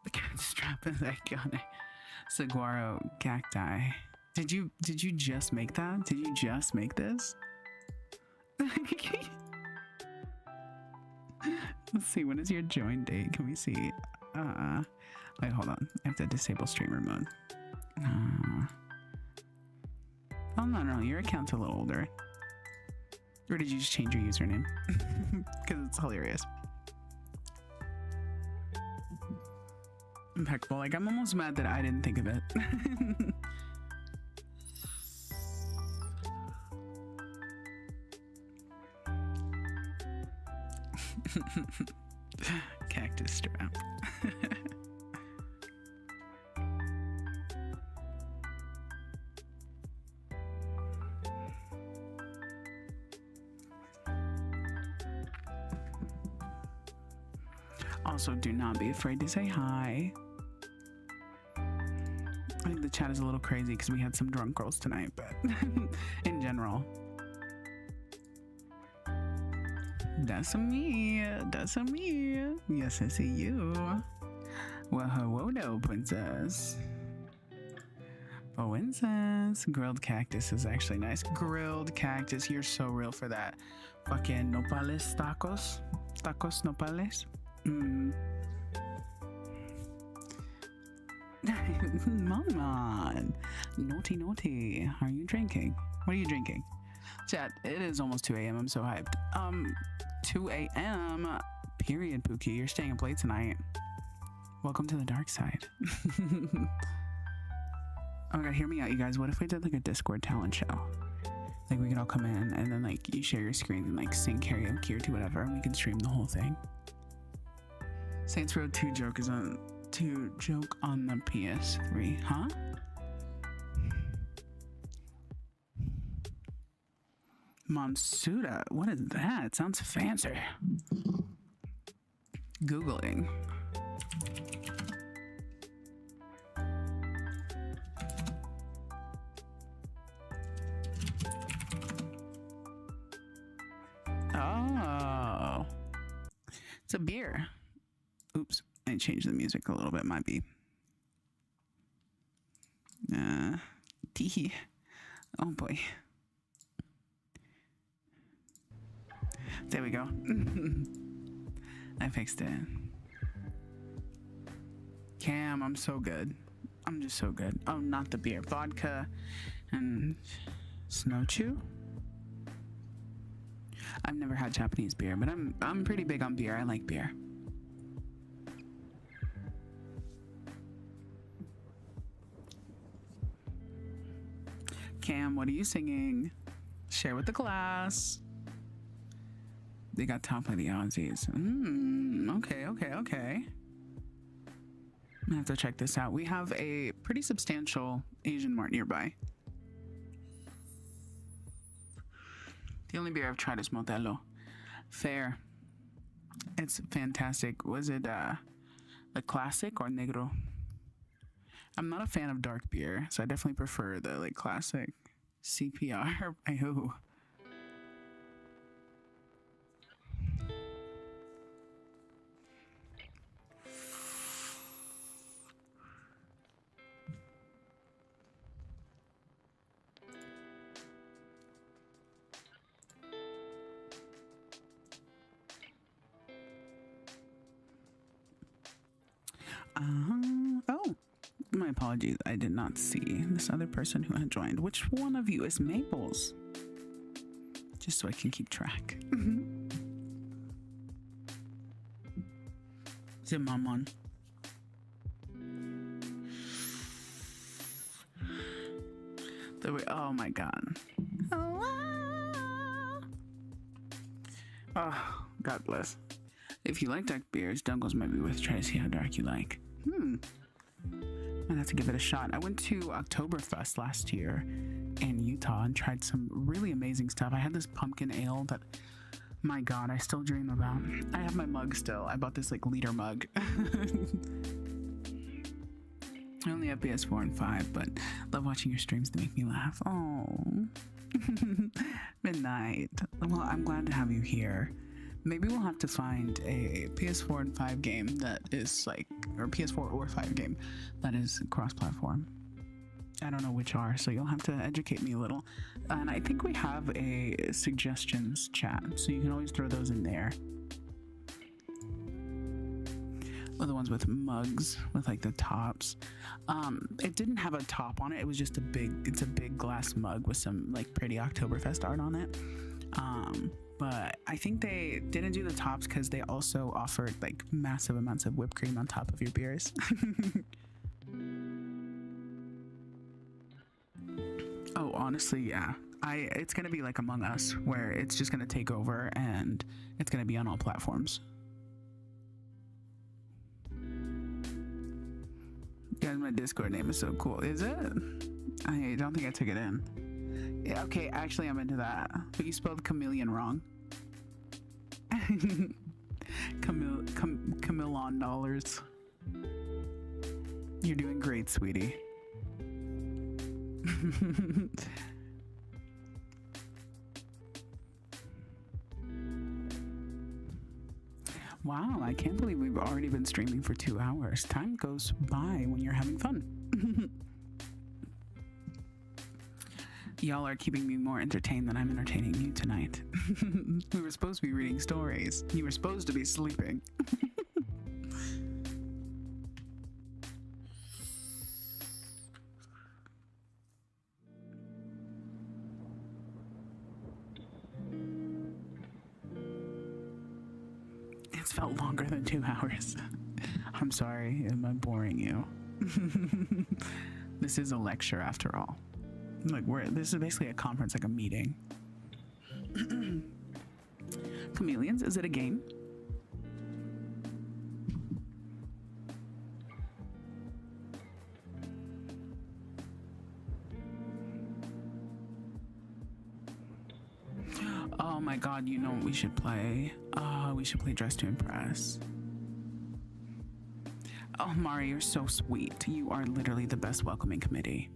The cat strap is iconic. Saguaro cacti. Did you just make that? Did you just make this? Let's see, when is your join date? Can we see? Wait, hold on. I have to disable streamer mode. Oh, no, your account's a little older. Or did you just change your username? Because it's hilarious. Impeccable. Like, I'm almost mad that I didn't think of it. Cactus strap. Also, do not be afraid to say hi. I think the chat is a little crazy because we had some drunk girls tonight, but in general. That's me. Yes, I see you. Well, hello there, princess. Princess. Grilled cactus is actually nice. Grilled cactus. You're so real for that. Fucking nopales tacos. Tacos nopales. Mama. Naughty. Are you drinking? What are you drinking? Chat, it is almost 2 a.m. I'm so hyped. 2 a.m. Period, Pookie. You're staying up late tonight. Welcome to the dark side. Oh my god, hear me out, you guys. What if we did like a Discord talent show? Like we could all come in and then like you share your screen and like sing karaoke or do whatever, and we can stream the whole thing. Saints Row 2 joke on the PS3, huh? Monsuda, what is that? Sounds fancy. Googling. Oh, it's a beer. Oops, I changed the music a little bit. Might be. Tee. Oh boy. There we go. I fixed it. Cam, I'm so good. I'm just so good. Oh, not the beer. Vodka and Snowchew. I've never had Japanese beer, but I'm pretty big on beer. I like beer. Cam, what are you singing? Share with the class. They got top by the Aussies. Okay. I have to check this out. We have a pretty substantial Asian mart nearby. The only beer I've tried is Modelo. Fair. It's fantastic. Was it a classic or negro? I'm not a fan of dark beer, so I definitely prefer the like classic CPR. Ayoo. Oh, my apologies. I did not see this other person who had joined. Which one of you is Maples? Just so I can keep track. Is it Mamon? Oh my god. Oh, God bless. If you like dark beers, Dungles might be worth trying to see how dark you like. Might have to give it a shot. I went to Oktoberfest last year in Utah and tried some really amazing stuff. I had this pumpkin ale that, my god, I still dream about. I have my mug still. I bought this like liter mug. I only have PS4 and 5, but love watching your streams to make me laugh. Oh, Midnight. Well, I'm glad to have you here. Maybe we'll have to find a PS4 and 5 game that is like, or PS4 or 5 game that is cross-platform. I don't know which are, so you'll have to educate me a little. And I think we have a suggestions chat, so you can always throw those in there. Well, the ones with mugs with like the tops. It didn't have a top on it. It was just it's a big glass mug with some like pretty Oktoberfest art on it. But I think they didn't do the tops because they also offered like massive amounts of whipped cream on top of your beers. Oh, honestly, yeah. It's gonna be like Among Us, where it's just gonna take over and it's gonna be on all platforms. Guys, my Discord name is so cool. Is it? I don't think I took it in. Yeah, okay, actually I'm into that. But you spelled chameleon wrong. Camillon dollars. You're doing great, sweetie. Wow, I can't believe we've already been streaming for 2 hours. Time goes by when you're having fun. Y'all are keeping me more entertained than I'm entertaining you tonight. We were supposed to be reading stories. You were supposed to be sleeping. This felt longer than 2 hours. I'm sorry, am I boring you? This is a lecture after all. Like this is basically a conference, like a meeting. Chameleons, is it a game? Oh my god, you know what we should play? We should play Dress to Impress. Oh, Mari, you're so sweet. You are literally the best welcoming committee.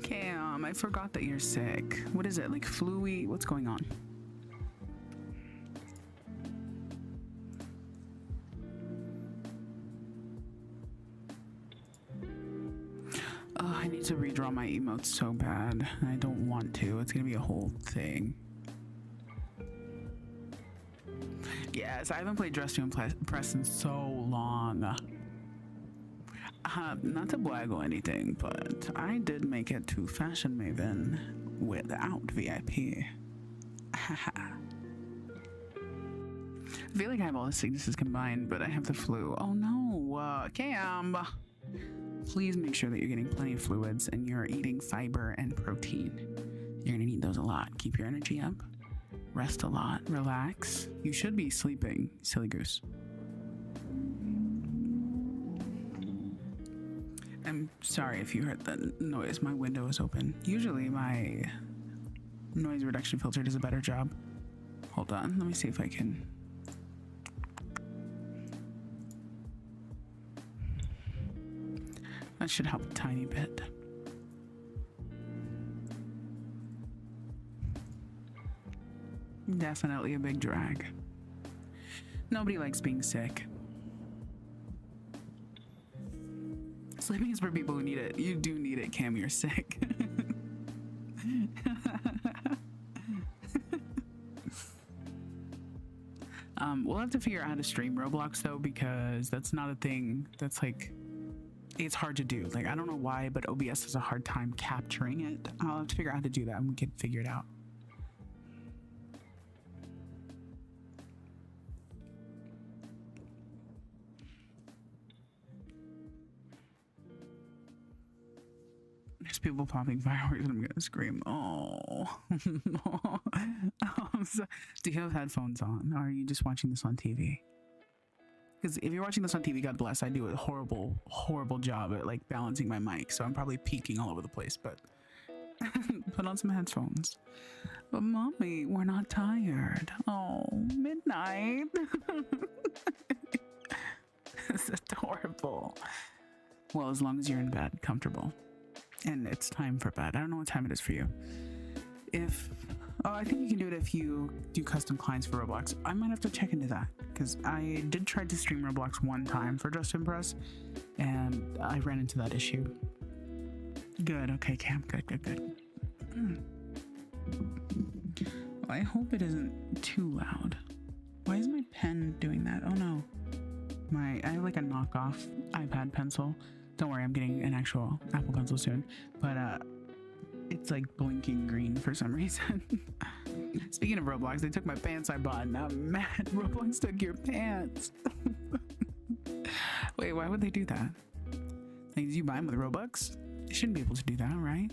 Cam, I forgot that you're sick. What is it, like flu-y? What's going on? Oh, I need to redraw my emotes so bad. I don't want to. It's gonna be a whole thing. Yes, I haven't played Dress to Impress in so long. Not to brag or anything, but I did make it to Fashion Maven without VIP. I feel like I have all the sicknesses combined, but I have the flu. Oh no, Cam. Please make sure that you're getting plenty of fluids and you're eating fiber and protein. You're gonna need those a lot. Keep your energy up. Rest a lot. Relax. You should be sleeping, silly goose. I'm sorry if you heard the noise. My window is open. Usually my noise reduction filter does a better job. Hold on. Let me see if I can. That should help a tiny bit. Definitely a big drag. Nobody likes being sick. Sleeping is for people who need it. You do need it, Cam. You're sick. We'll have to figure out how to stream Roblox though, because that's not a thing that's like, it's hard to do. Like, I don't know why, but OBS has a hard time capturing it. I'll have to figure out how to do that and we can figure it out. There's people popping fireworks and I'm gonna scream. Oh. Do you have headphones on? Or are you just watching this on TV? Because if you're watching this on TV, God bless, I do a horrible, horrible job at like balancing my mic. So I'm probably peeking all over the place, but put on some headphones. But mommy, we're not tired. Oh, midnight. It's adorable. Well, as long as you're in bed, comfortable. And it's time for bed. I don't know what time it is for you. I think you can do it if you do custom clients for Roblox. I might have to check into that because I did try to stream Roblox one time for Dress to Impress and I ran into that issue. Good. Okay, Cam. Good. Well, I hope it isn't too loud. Why is my pen doing that? Oh no. I have like a knockoff iPad pencil. Don't worry, I'm getting an actual Apple Pencil soon. But it's like blinking green for some reason. Speaking of Roblox, they took my pants I bought and I'm mad. Roblox took your pants. Wait, why would they do that? Like, did you buy them with Robux? They shouldn't be able to do that, right?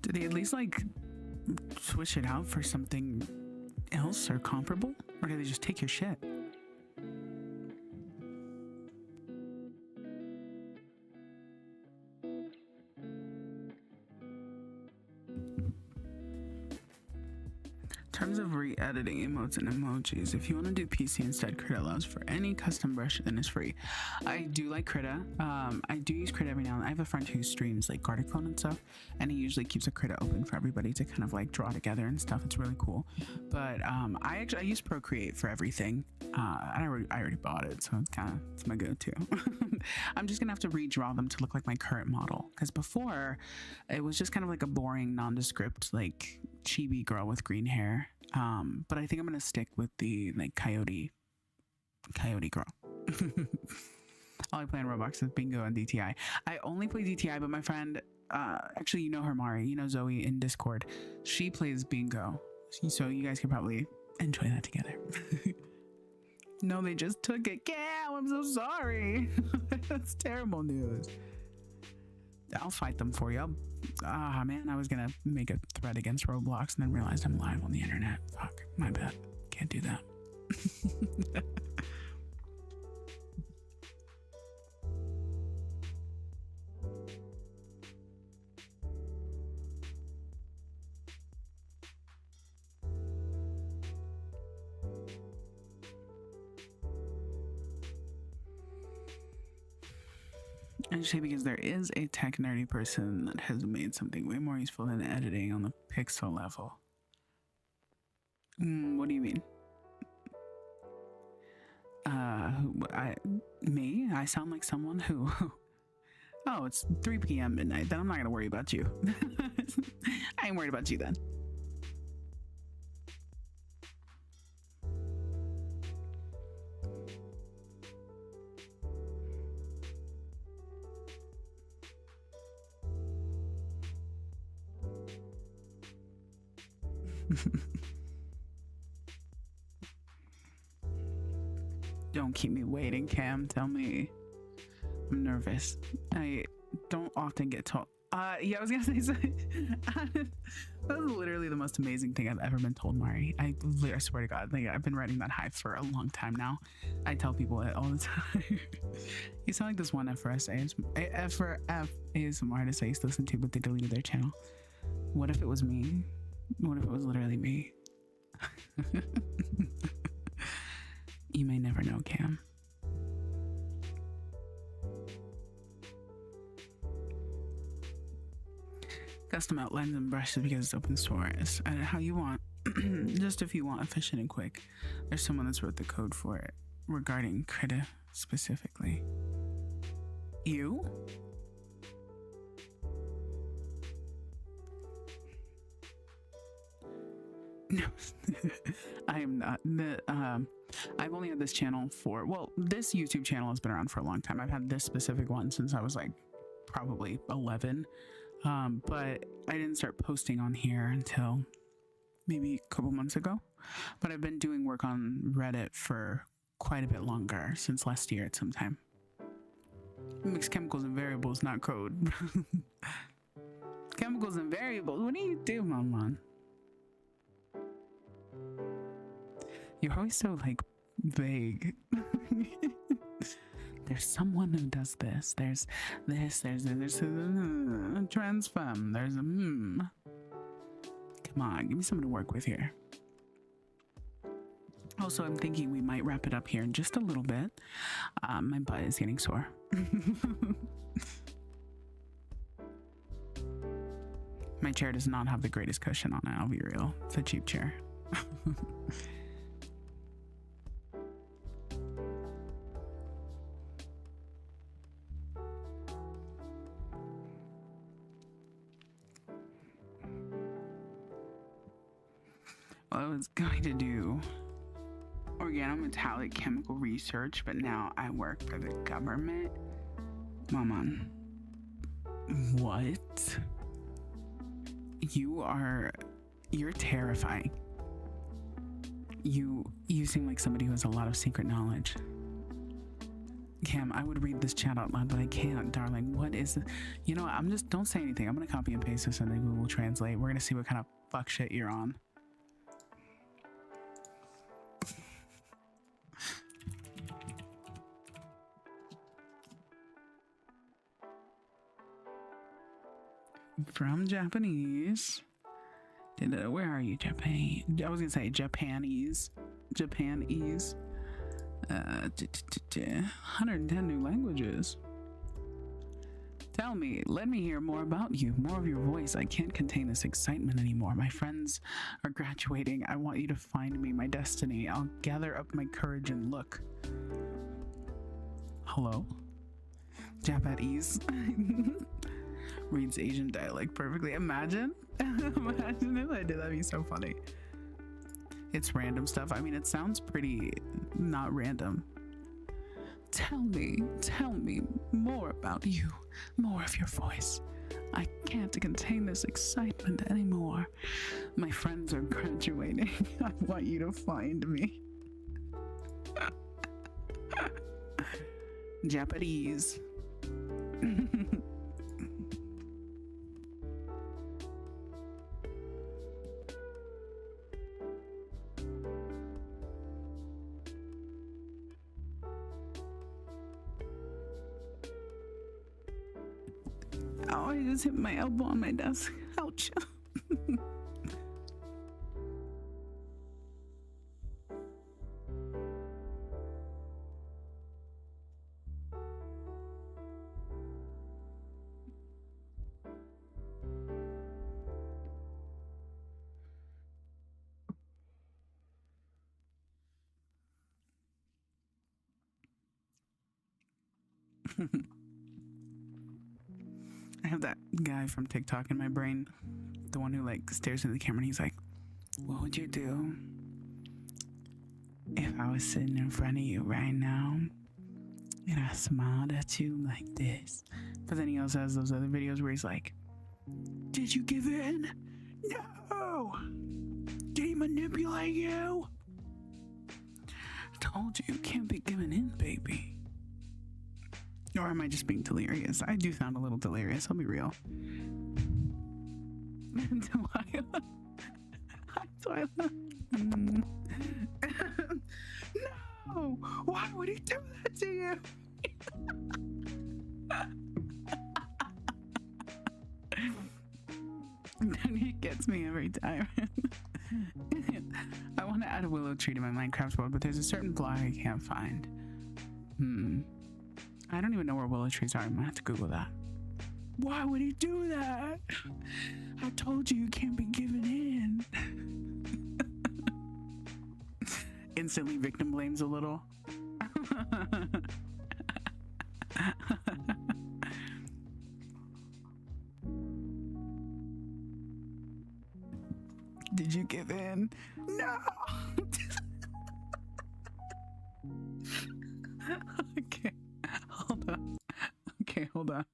Did they at least like switch it out for something else or comparable? Or did they just take your shit? In terms of re-editing emotes and emojis, if you want to do PC instead, Krita allows for any custom brush and is free. I do like Krita. I do use Krita every now and then. I have a friend who streams like Gartic Phone and stuff, and he usually keeps a Krita open for everybody to kind of like draw together and stuff. It's really cool. But I use Procreate for everything. I already bought it, so it's my go-to. I'm just gonna have to redraw them to look like my current model, because before it was just kind of like a boring, nondescript, like chibi girl with green hair. But I think I'm gonna stick with the like coyote girl. All I play on Roblox is bingo and DTI. I only play DTI, but my friend, actually, you know her, Mari, you know Zoe in Discord. She plays bingo, so you guys could probably enjoy that together. No, they just took it. Cam, I'm so sorry. That's terrible news. I'll fight them for you. Man, I was gonna make a threat against Roblox and then realized I'm live on the internet. Fuck, my bad. Can't do that. Actually, because there is a tech nerdy person that has made something way more useful than editing on the pixel level. What do you mean? Me? I sound like someone who... Oh, it's 3 p.m. midnight. Then I'm not gonna worry about you. I ain't worried about you then. Don't keep me waiting, Cam. Tell me. I'm nervous. I don't often get told. Yeah, I was gonna say something. That was literally the most amazing thing I've ever been told, Mari. I swear to God, like, I've been riding that high for a long time now. I tell people it all the time. You sound like this one FRS ASMR artist I used to listen to, but they deleted their channel. What if it was me? What if it was literally me? You may never know, Cam. Custom outlines and brushes because it's open source. Edit how you want. Just if you want efficient and quick. There's someone that's wrote the code for it regarding Krita specifically. You? No, I am not. I've only had this channel for, well, this YouTube channel has been around for a long time. I've had this specific one since I was like probably 11. But I didn't start posting on here until maybe a couple months ago. But I've been doing work on Reddit for quite a bit longer, since last year at some time. Mix chemicals and variables, not code. Chemicals and variables, what do you do, Mama? You're always so like vague. There's someone who does this. There's this. There's a transform. There's a Come on, give me something to work with here. Also, I'm thinking we might wrap it up here in just a little bit. My butt is getting sore. My chair does not have the greatest cushion on it, I'll be real. It's a cheap chair. Well, I was going to do organometallic chemical research, but now I work for the government. Mama, what? You're terrifying. You seem like somebody who has a lot of secret knowledge. Cam, I would read this chat out loud, but I can't, darling. What is it? You know what? don't say anything. I'm gonna copy and paste this into Google Translate. We're gonna see what kind of fuck shit you're on. From Japanese. Where are you, Japan? I was gonna say Japanese. 110 new languages. Tell me, let me hear more about you, more of your voice. I can't contain this excitement anymore. My friends are graduating. I want you to find me, my destiny. I'll gather up my courage and look. Hello? Japanese. Reads Asian dialect perfectly. Imagine if I did. That'd be so funny. it's random stuff. I mean, it sounds pretty not random. Tell me more about you, more of your voice. I can't contain this excitement anymore. My friends are graduating. I want you to find me. Japanese. Oh, I just hit my elbow on my desk. Ouch. I have that guy from TikTok in my brain, the one who like stares into the camera and he's like, what would you do if I was sitting in front of you right now and I smiled at you like this? But then he also has those other videos where he's like, did you give in? No! Did he manipulate you? Told you can't be giving in, baby. Or am I just being delirious? I do sound a little delirious, I'll be real. Delilah. Hi, Delilah. No! Why would he do that to you? He gets me every time. I want to add a willow tree to my Minecraft world, but there's a certain block I can't find. I don't even know where willow trees are. I'm gonna have to Google that. Why would he do that? I told you can't be giving in. Instantly victim blames a little. Did you give in? No! Okay. Hold on. Okay, hold on.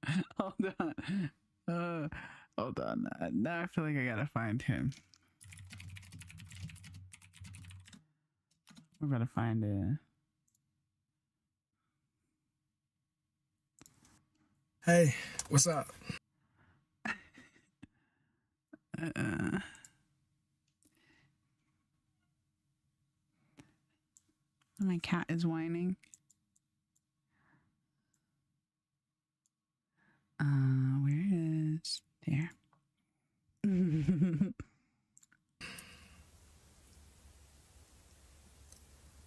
Hold on. Now I feel like I gotta find him. We're gonna find it. Hey, what's up? My cat is whining. Where is there?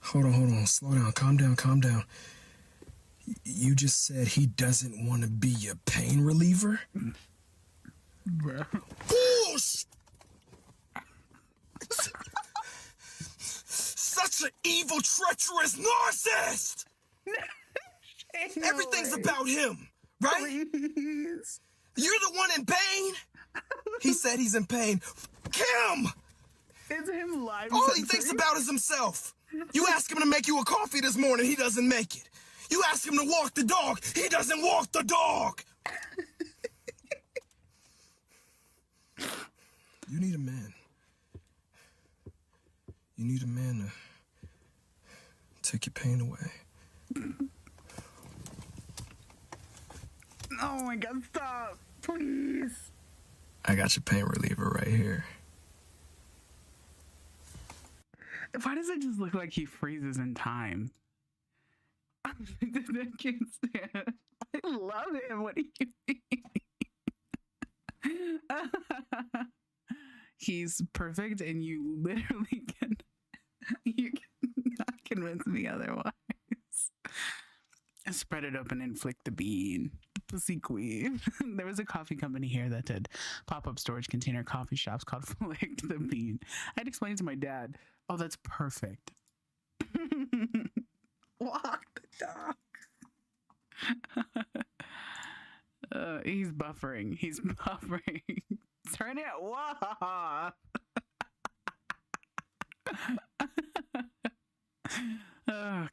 Hold on. Slow down. Calm down. You just said he doesn't want to be your pain reliever? Bro. Bullshit! Such an evil, treacherous narcissist! Everything's about him, right? Please. You're the one in pain? He said he's in pain. Kim! It's him live. All he thinks about is himself. You ask him to make you a coffee this morning, he doesn't make it. You ask him to walk the dog, he doesn't walk the dog. You need a man. You need a man to take your pain away. Oh my god, stop. Please. I got your pain reliever right here. Why does it just look like he freezes in time? I can't stand it. I love him. What do you mean? He's perfect, and you literally you cannot convince me otherwise. Spread it open and flick the bean. Pussy queen. There was a coffee company here that did pop-up storage container coffee shops called Flick the Bean. I'd explain it to my dad. Oh, that's perfect. Walk the dog. He's buffering. Turn it off.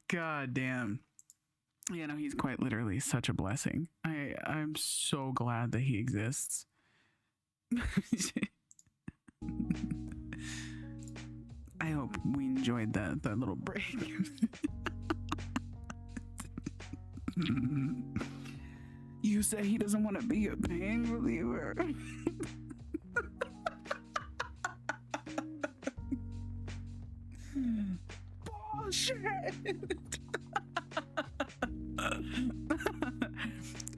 God damn. You know, he's quite literally such a blessing. I'm so glad that he exists. I hope we enjoyed that little break. You say he doesn't want to be a pain reliever. Bullshit.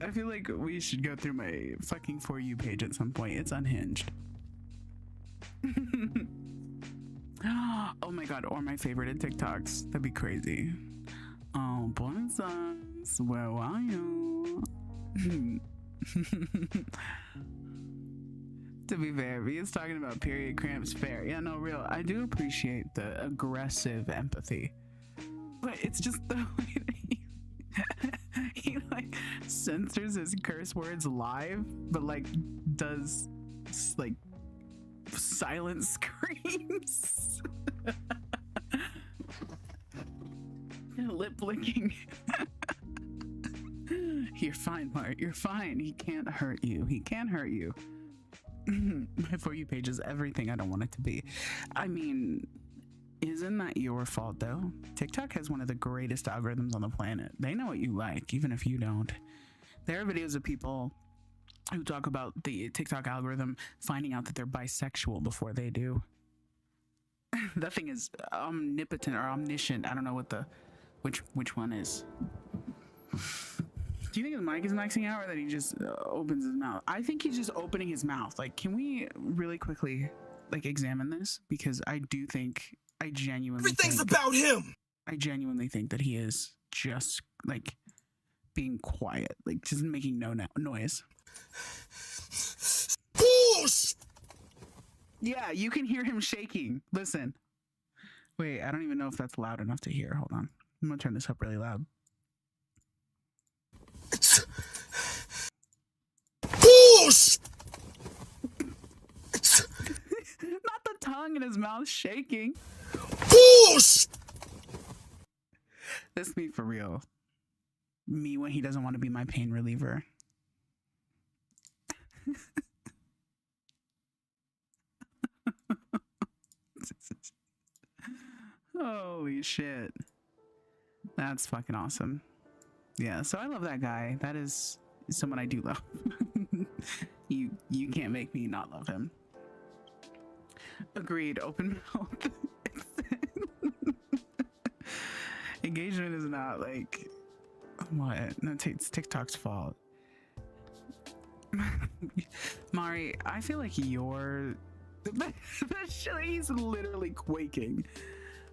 I feel like we should go through my fucking For You page at some point. It's unhinged. Oh my god, or my favorite TikToks. That'd be crazy. Oh, princess, where are you? To be fair, he is talking about period cramps fair. Yeah, no, real. I do appreciate the aggressive empathy. But it's just the way that he like censors his curse words live, but like does like silent screams. Lip licking. You're fine, Mart. You're fine. He can't hurt you. He can't hurt you. My For You page is everything I don't want it to be. I mean, isn't that your fault though? TikTok has one of the greatest algorithms on the planet. They know what you like, even if you don't. There are videos of people who talk about the TikTok algorithm finding out that they're bisexual before they do. That thing is omnipotent or omniscient. I don't know what which one is. Do you think his mic is maxing out or that he just opens his mouth? I think he's just opening his mouth. Like, can we really quickly like examine this? Because I do think Everything's about him. I genuinely think that he is just like being quiet, like just making no noise. Push! Yeah, you can hear him shaking. Listen. Wait, I don't even know if that's loud enough to hear. Hold on. I'm gonna turn this up really loud. Push! Not the tongue in his mouth shaking. Push! That's me for real. Me when he doesn't want to be my pain reliever. Holy shit. That's fucking awesome. Yeah, so I love that guy. That is someone I do love. You can't make me not love him. Agreed. Open mouth. Engagement is not like what? No, it's TikTok's fault. Mari, I feel like you're he's literally quaking.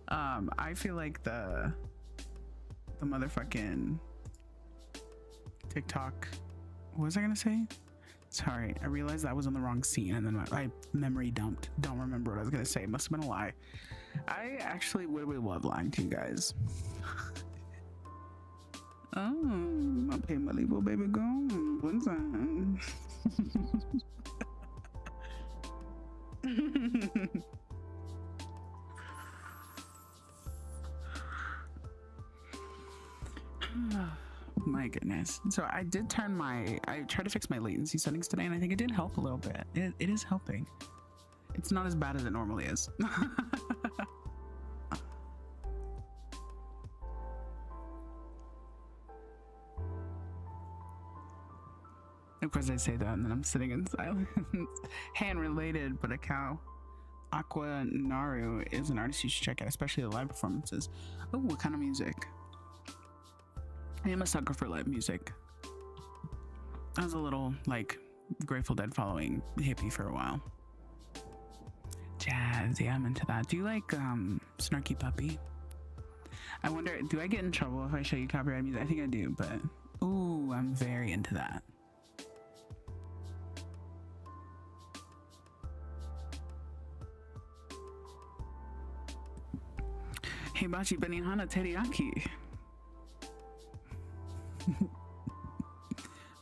I feel like the motherfucking TikTok. What was I gonna say? Sorry, I realized that was on the wrong scene and then my memory dumped. Don't remember what I was gonna say. It must have been a lie. I actually would love lying to you guys. Oh, my pay my little baby gone. One time. My goodness. So I did I tried to fix my latency settings today and I think it did help a little bit. It is helping. It's not as bad as it normally is. Of course I say that and then I'm sitting in silence. Hand related, but a cow. Aqua Naru is an artist you should check out, especially the live performances. Oh, what kind of music? I am a sucker for live music. I was a little like Grateful Dead following hippie for a while. Jazz, yeah, I'm into that. Do you like Snarky Puppy? I wonder, do I get in trouble if I show you copyright music? I think I do, but ooh, I'm very into that. Hibachi Benihana Teriyaki.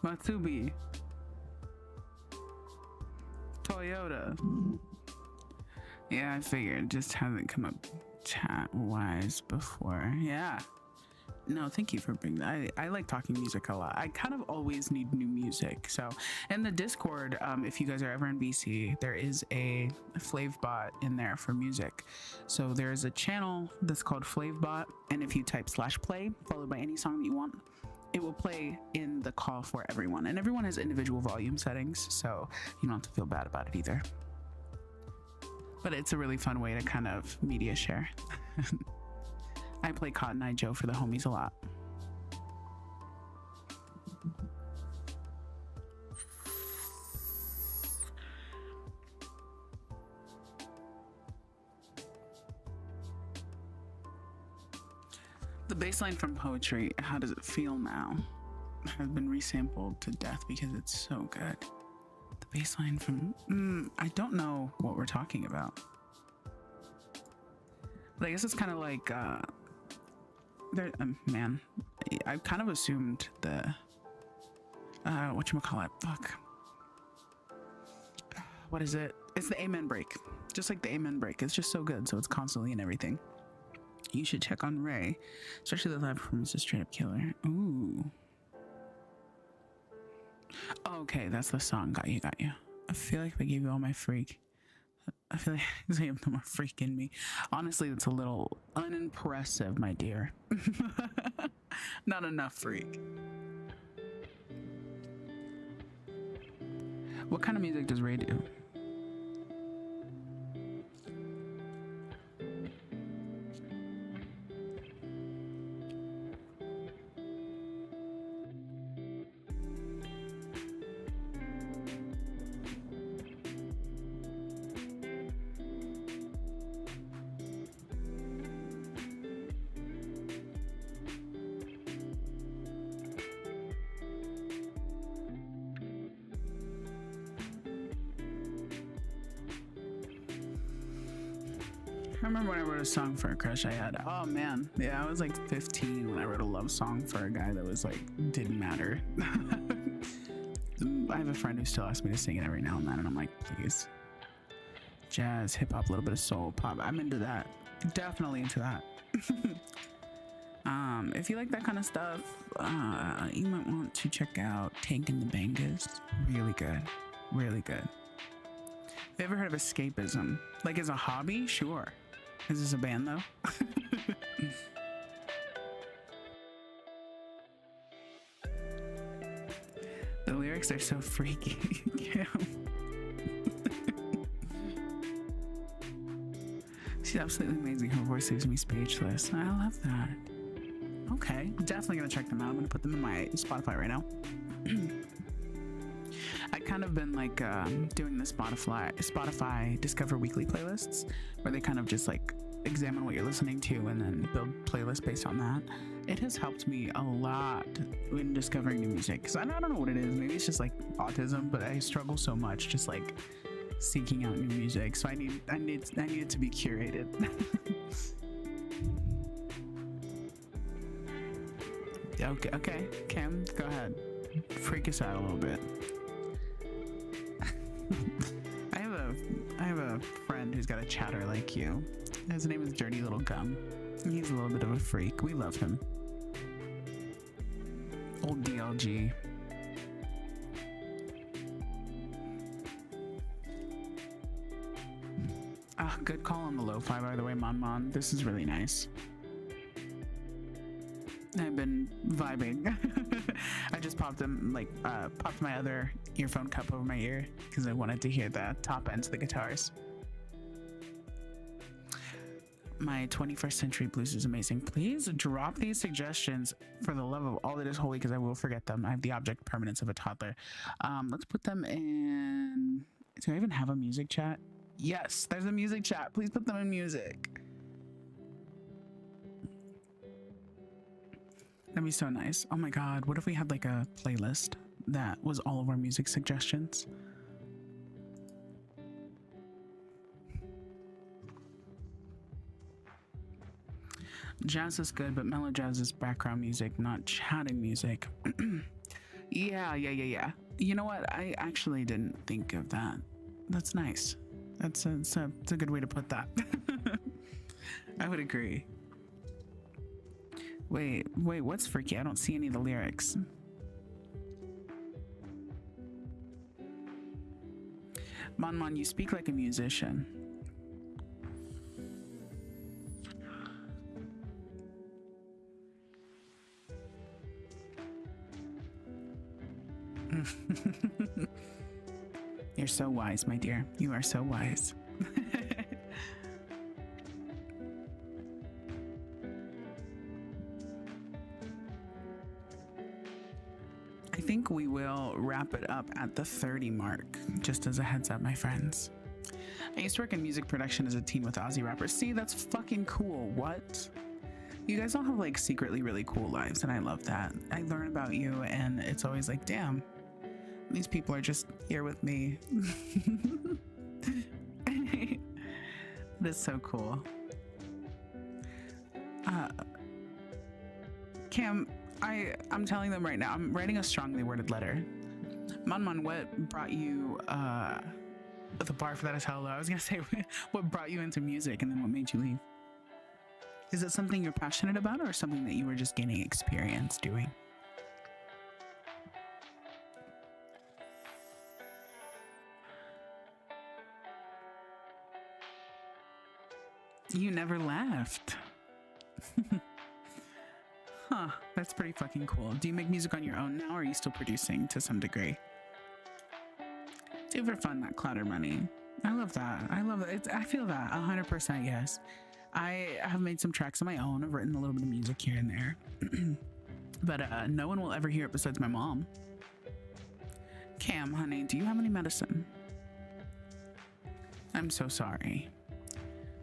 Matsubi. Toyota. Yeah, I figured. Just hasn't come up chat-wise before. Yeah. No, thank you for bringing that. I like talking music a lot. I kind of always need new music. So in the Discord, if you guys are ever in BC, there is a Flavbot in there for music. So there's a channel that's called Flavbot, and if you type /play followed by any song that you want, it will play in the call for everyone. And everyone has individual volume settings, so you don't have to feel bad about it either. But it's a really fun way to kind of media share. I play Cotton Eye Joe for the homies a lot. The bass line from Poetry, How Does It Feel Now, has been resampled to death because it's so good. The bass line from, I don't know what we're talking about. But I guess it's kind of like, man, I kind of assumed the whatchamacallit, fuck, what is it? It's the Amen break, just like the Amen break. It's just so good, so it's constantly in everything. You should check on Ray, especially the live performance is straight up killer. Ooh, okay, that's the song. Got you. I feel like if I gave you all my freak, I feel like I have no more freak in me. Honestly, it's a little unimpressive, my dear. Not enough freak. What kind of music does Ray do? I remember when I wrote a song for a crush I had. Oh man, yeah, I was like 15 when I wrote a love song for a guy that was like, didn't matter. I have a friend who still asks me to sing it every now and then, and I'm like, please. Jazz, hip hop, a little bit of soul, pop. I'm into that. Definitely into that. If you like that kind of stuff, you might want to check out Tankin' the Bangas. Really good. Really good. Have you ever heard of escapism? Like as a hobby? Sure. Is this a band though? The lyrics are so freaky. Yeah. She's absolutely amazing. Her voice leaves me speechless. I love that. Okay, definitely gonna check them out. I'm gonna put them in my Spotify right now. I kind of been like doing the Spotify Discover Weekly playlists, where they kind of just like examine what you're listening to and then build playlists based on that. It has helped me a lot in discovering new music, because I don't know what it is. Maybe it's just like autism, but I struggle so much just like seeking out new music. So I need it to be curated. Okay, Kim, go ahead. Freak us out a little bit. I have a friend who's got a chatter like you. His name is Dirty Little Gum. He's a little bit of a freak. We love him. Old DLG. Good call on the lo-fi, by the way, Mon. This is really nice. I've been vibing. I just popped my other earphone cup over my ear because I wanted to hear the top ends of the guitars. My 21st Century Blues is amazing. Please drop these suggestions for the love of all that is holy, because I will forget them. I have the object permanence of a toddler. Let's put them in. Do I even have a music chat? Yes, there's a music chat. Please put them in music. That'd be so nice. Oh my god, what if we had like a playlist that was all of our music suggestions? Jazz is good, but mellow jazz is background music, not chatting music. Yeah. You know what? I actually didn't think of that. That's nice. It's a good way to put that. I would agree. Wait, what's freaky? I don't see any of the lyrics. Mon, you speak like a musician. You're so wise, my dear. You are so wise. I think we will wrap it up at the 30 mark, just as a heads up, my friends. I used to work in music production as a teen with Aussie rappers. See, that's fucking cool. What? You guys all have like secretly really cool lives, and I love that. I learn about you, and it's always like, damn, these people are just here with me. That's so cool. Cam, I'm telling them right now, I'm writing a strongly worded letter. Mon, what brought you, the bar for that is hella low. I was gonna say, what brought you into music and then what made you leave? Is it something you're passionate about or something that you were just gaining experience doing? You never left. Huh, that's pretty fucking cool. Do you make music on your own now, or are you still producing to some degree? Do it for fun, not clout or money. I love that. I love that. I feel that 100%. Yes, I have made some tracks of my own. I've written a little bit of music here and there, but no one will ever hear it besides my mom. Cam, honey, do you have any medicine? I'm so sorry.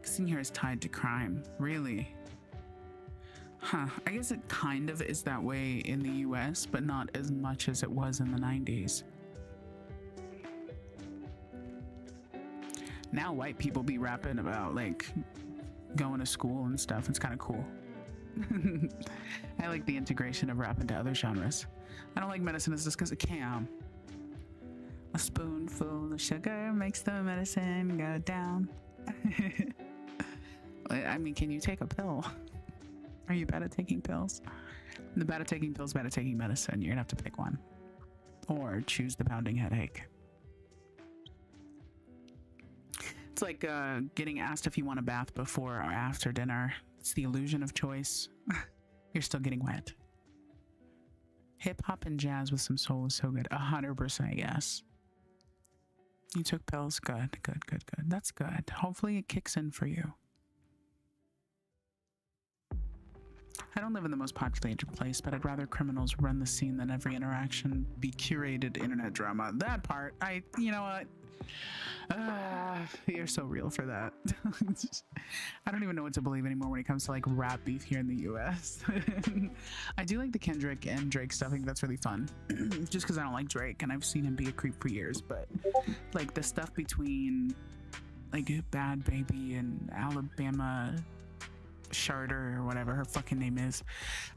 Kissing here is tied to crime. Really? Huh. I guess it kind of is that way in the US, but not as much as it was in the 90s. Now white people be rapping about like going to school and stuff. It's kind of cool. I like the integration of rap into other genres. I don't like medicine just because it can. A spoonful of sugar makes the medicine go down. I mean, can you take a pill? Are you bad at taking pills? The bad at taking pills, bad at taking medicine. You're gonna have to pick one. Or choose the pounding headache. It's like getting asked if you want a bath before or after dinner. It's the illusion of choice. You're still getting wet. Hip hop and jazz with some soul is so good. 100% yes. You took pills? Good. That's good. Hopefully it kicks in for you. I don't live in the most populated place, but I'd rather criminals run the scene than every interaction be curated internet drama. That part, you know what? You're so real for that. I don't even know what to believe anymore when it comes to like rap beef here in the US. I do like the Kendrick and Drake stuff. I think that's really fun. Just because I don't like Drake and I've seen him be a creep for years, but like the stuff between like Bad Baby and Alabama Charter or whatever her fucking name is.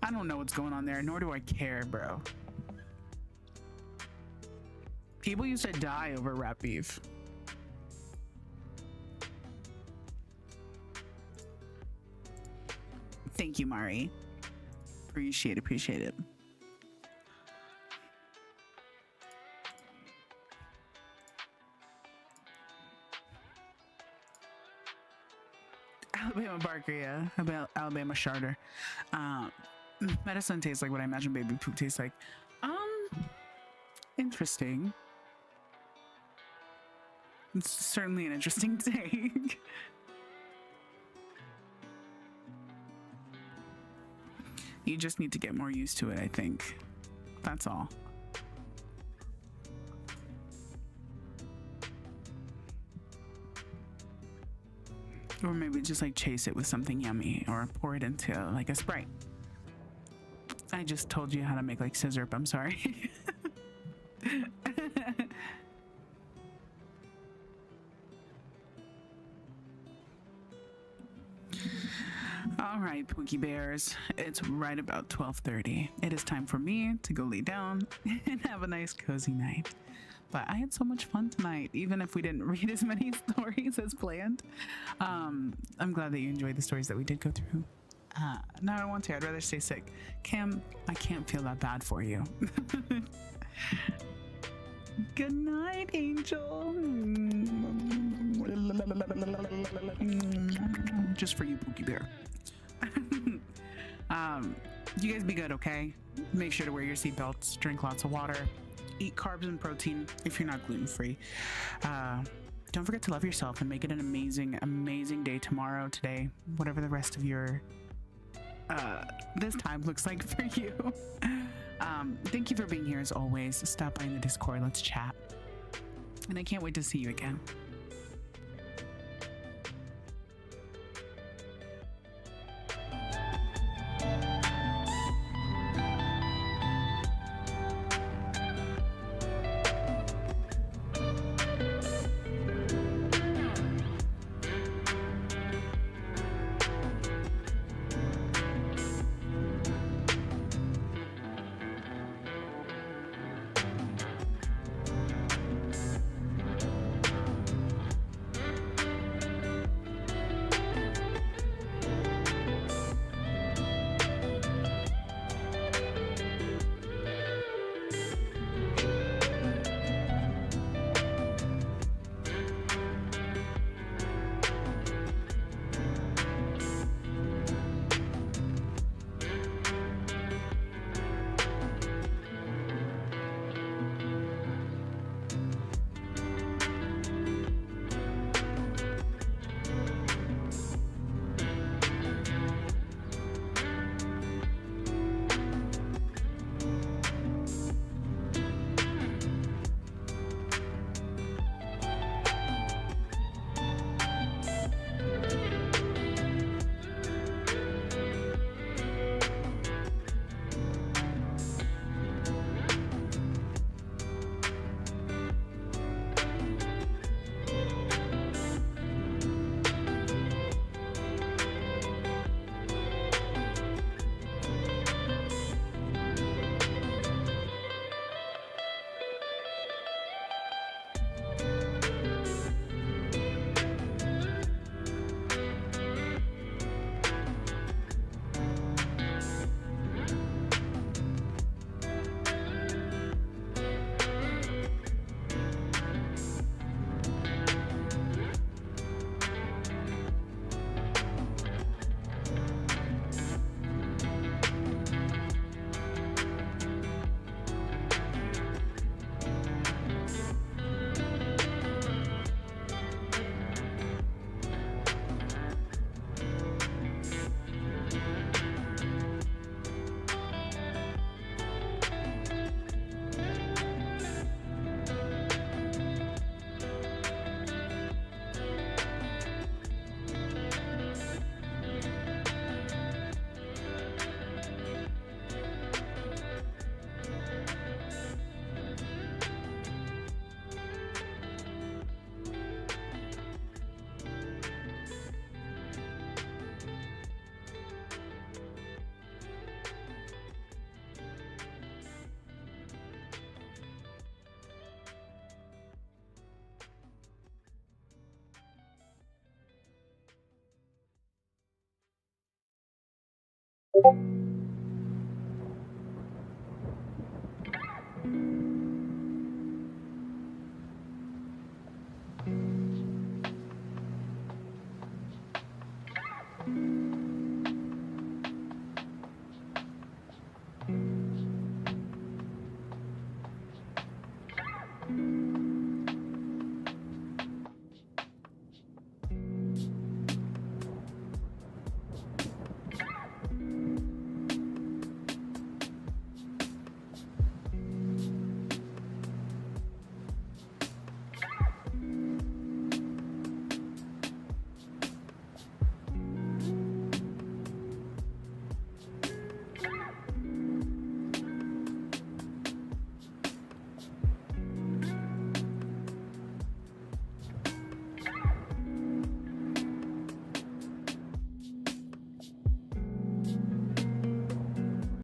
I don't know what's going on there, nor do I care, bro. People used to die over rap beef. Thank you, Mari. Appreciate it. Alabama Barker, yeah. About Alabama Charter. Medicine tastes like what I imagine baby poop tastes like. Interesting. It's certainly an interesting take. You just need to get more used to it, I think. That's all. Or maybe just like chase it with something yummy or pour it into like a Sprite. I just told you how to make like scissor, I'm sorry. All right, Pookie Bears, it's right about 12:30. It is time for me to go lay down and have a nice cozy night. But I had so much fun tonight, even if we didn't read as many stories as planned. I'm glad that you enjoyed the stories that we did go through. No, I don't want to. I'd rather stay sick. Cam, I can't feel that bad for you. Good night, Angel. Just for you, Pookie Bear. You guys be good, okay? Make sure to wear your seatbelts, drink lots of water, eat carbs and protein if you're not gluten-free. Don't forget to love yourself and make it an amazing, amazing day tomorrow, today, whatever the rest of your this time looks like for you. Thank you for being here as always. Stop by in the Discord, let's chat. And I can't wait to see you again.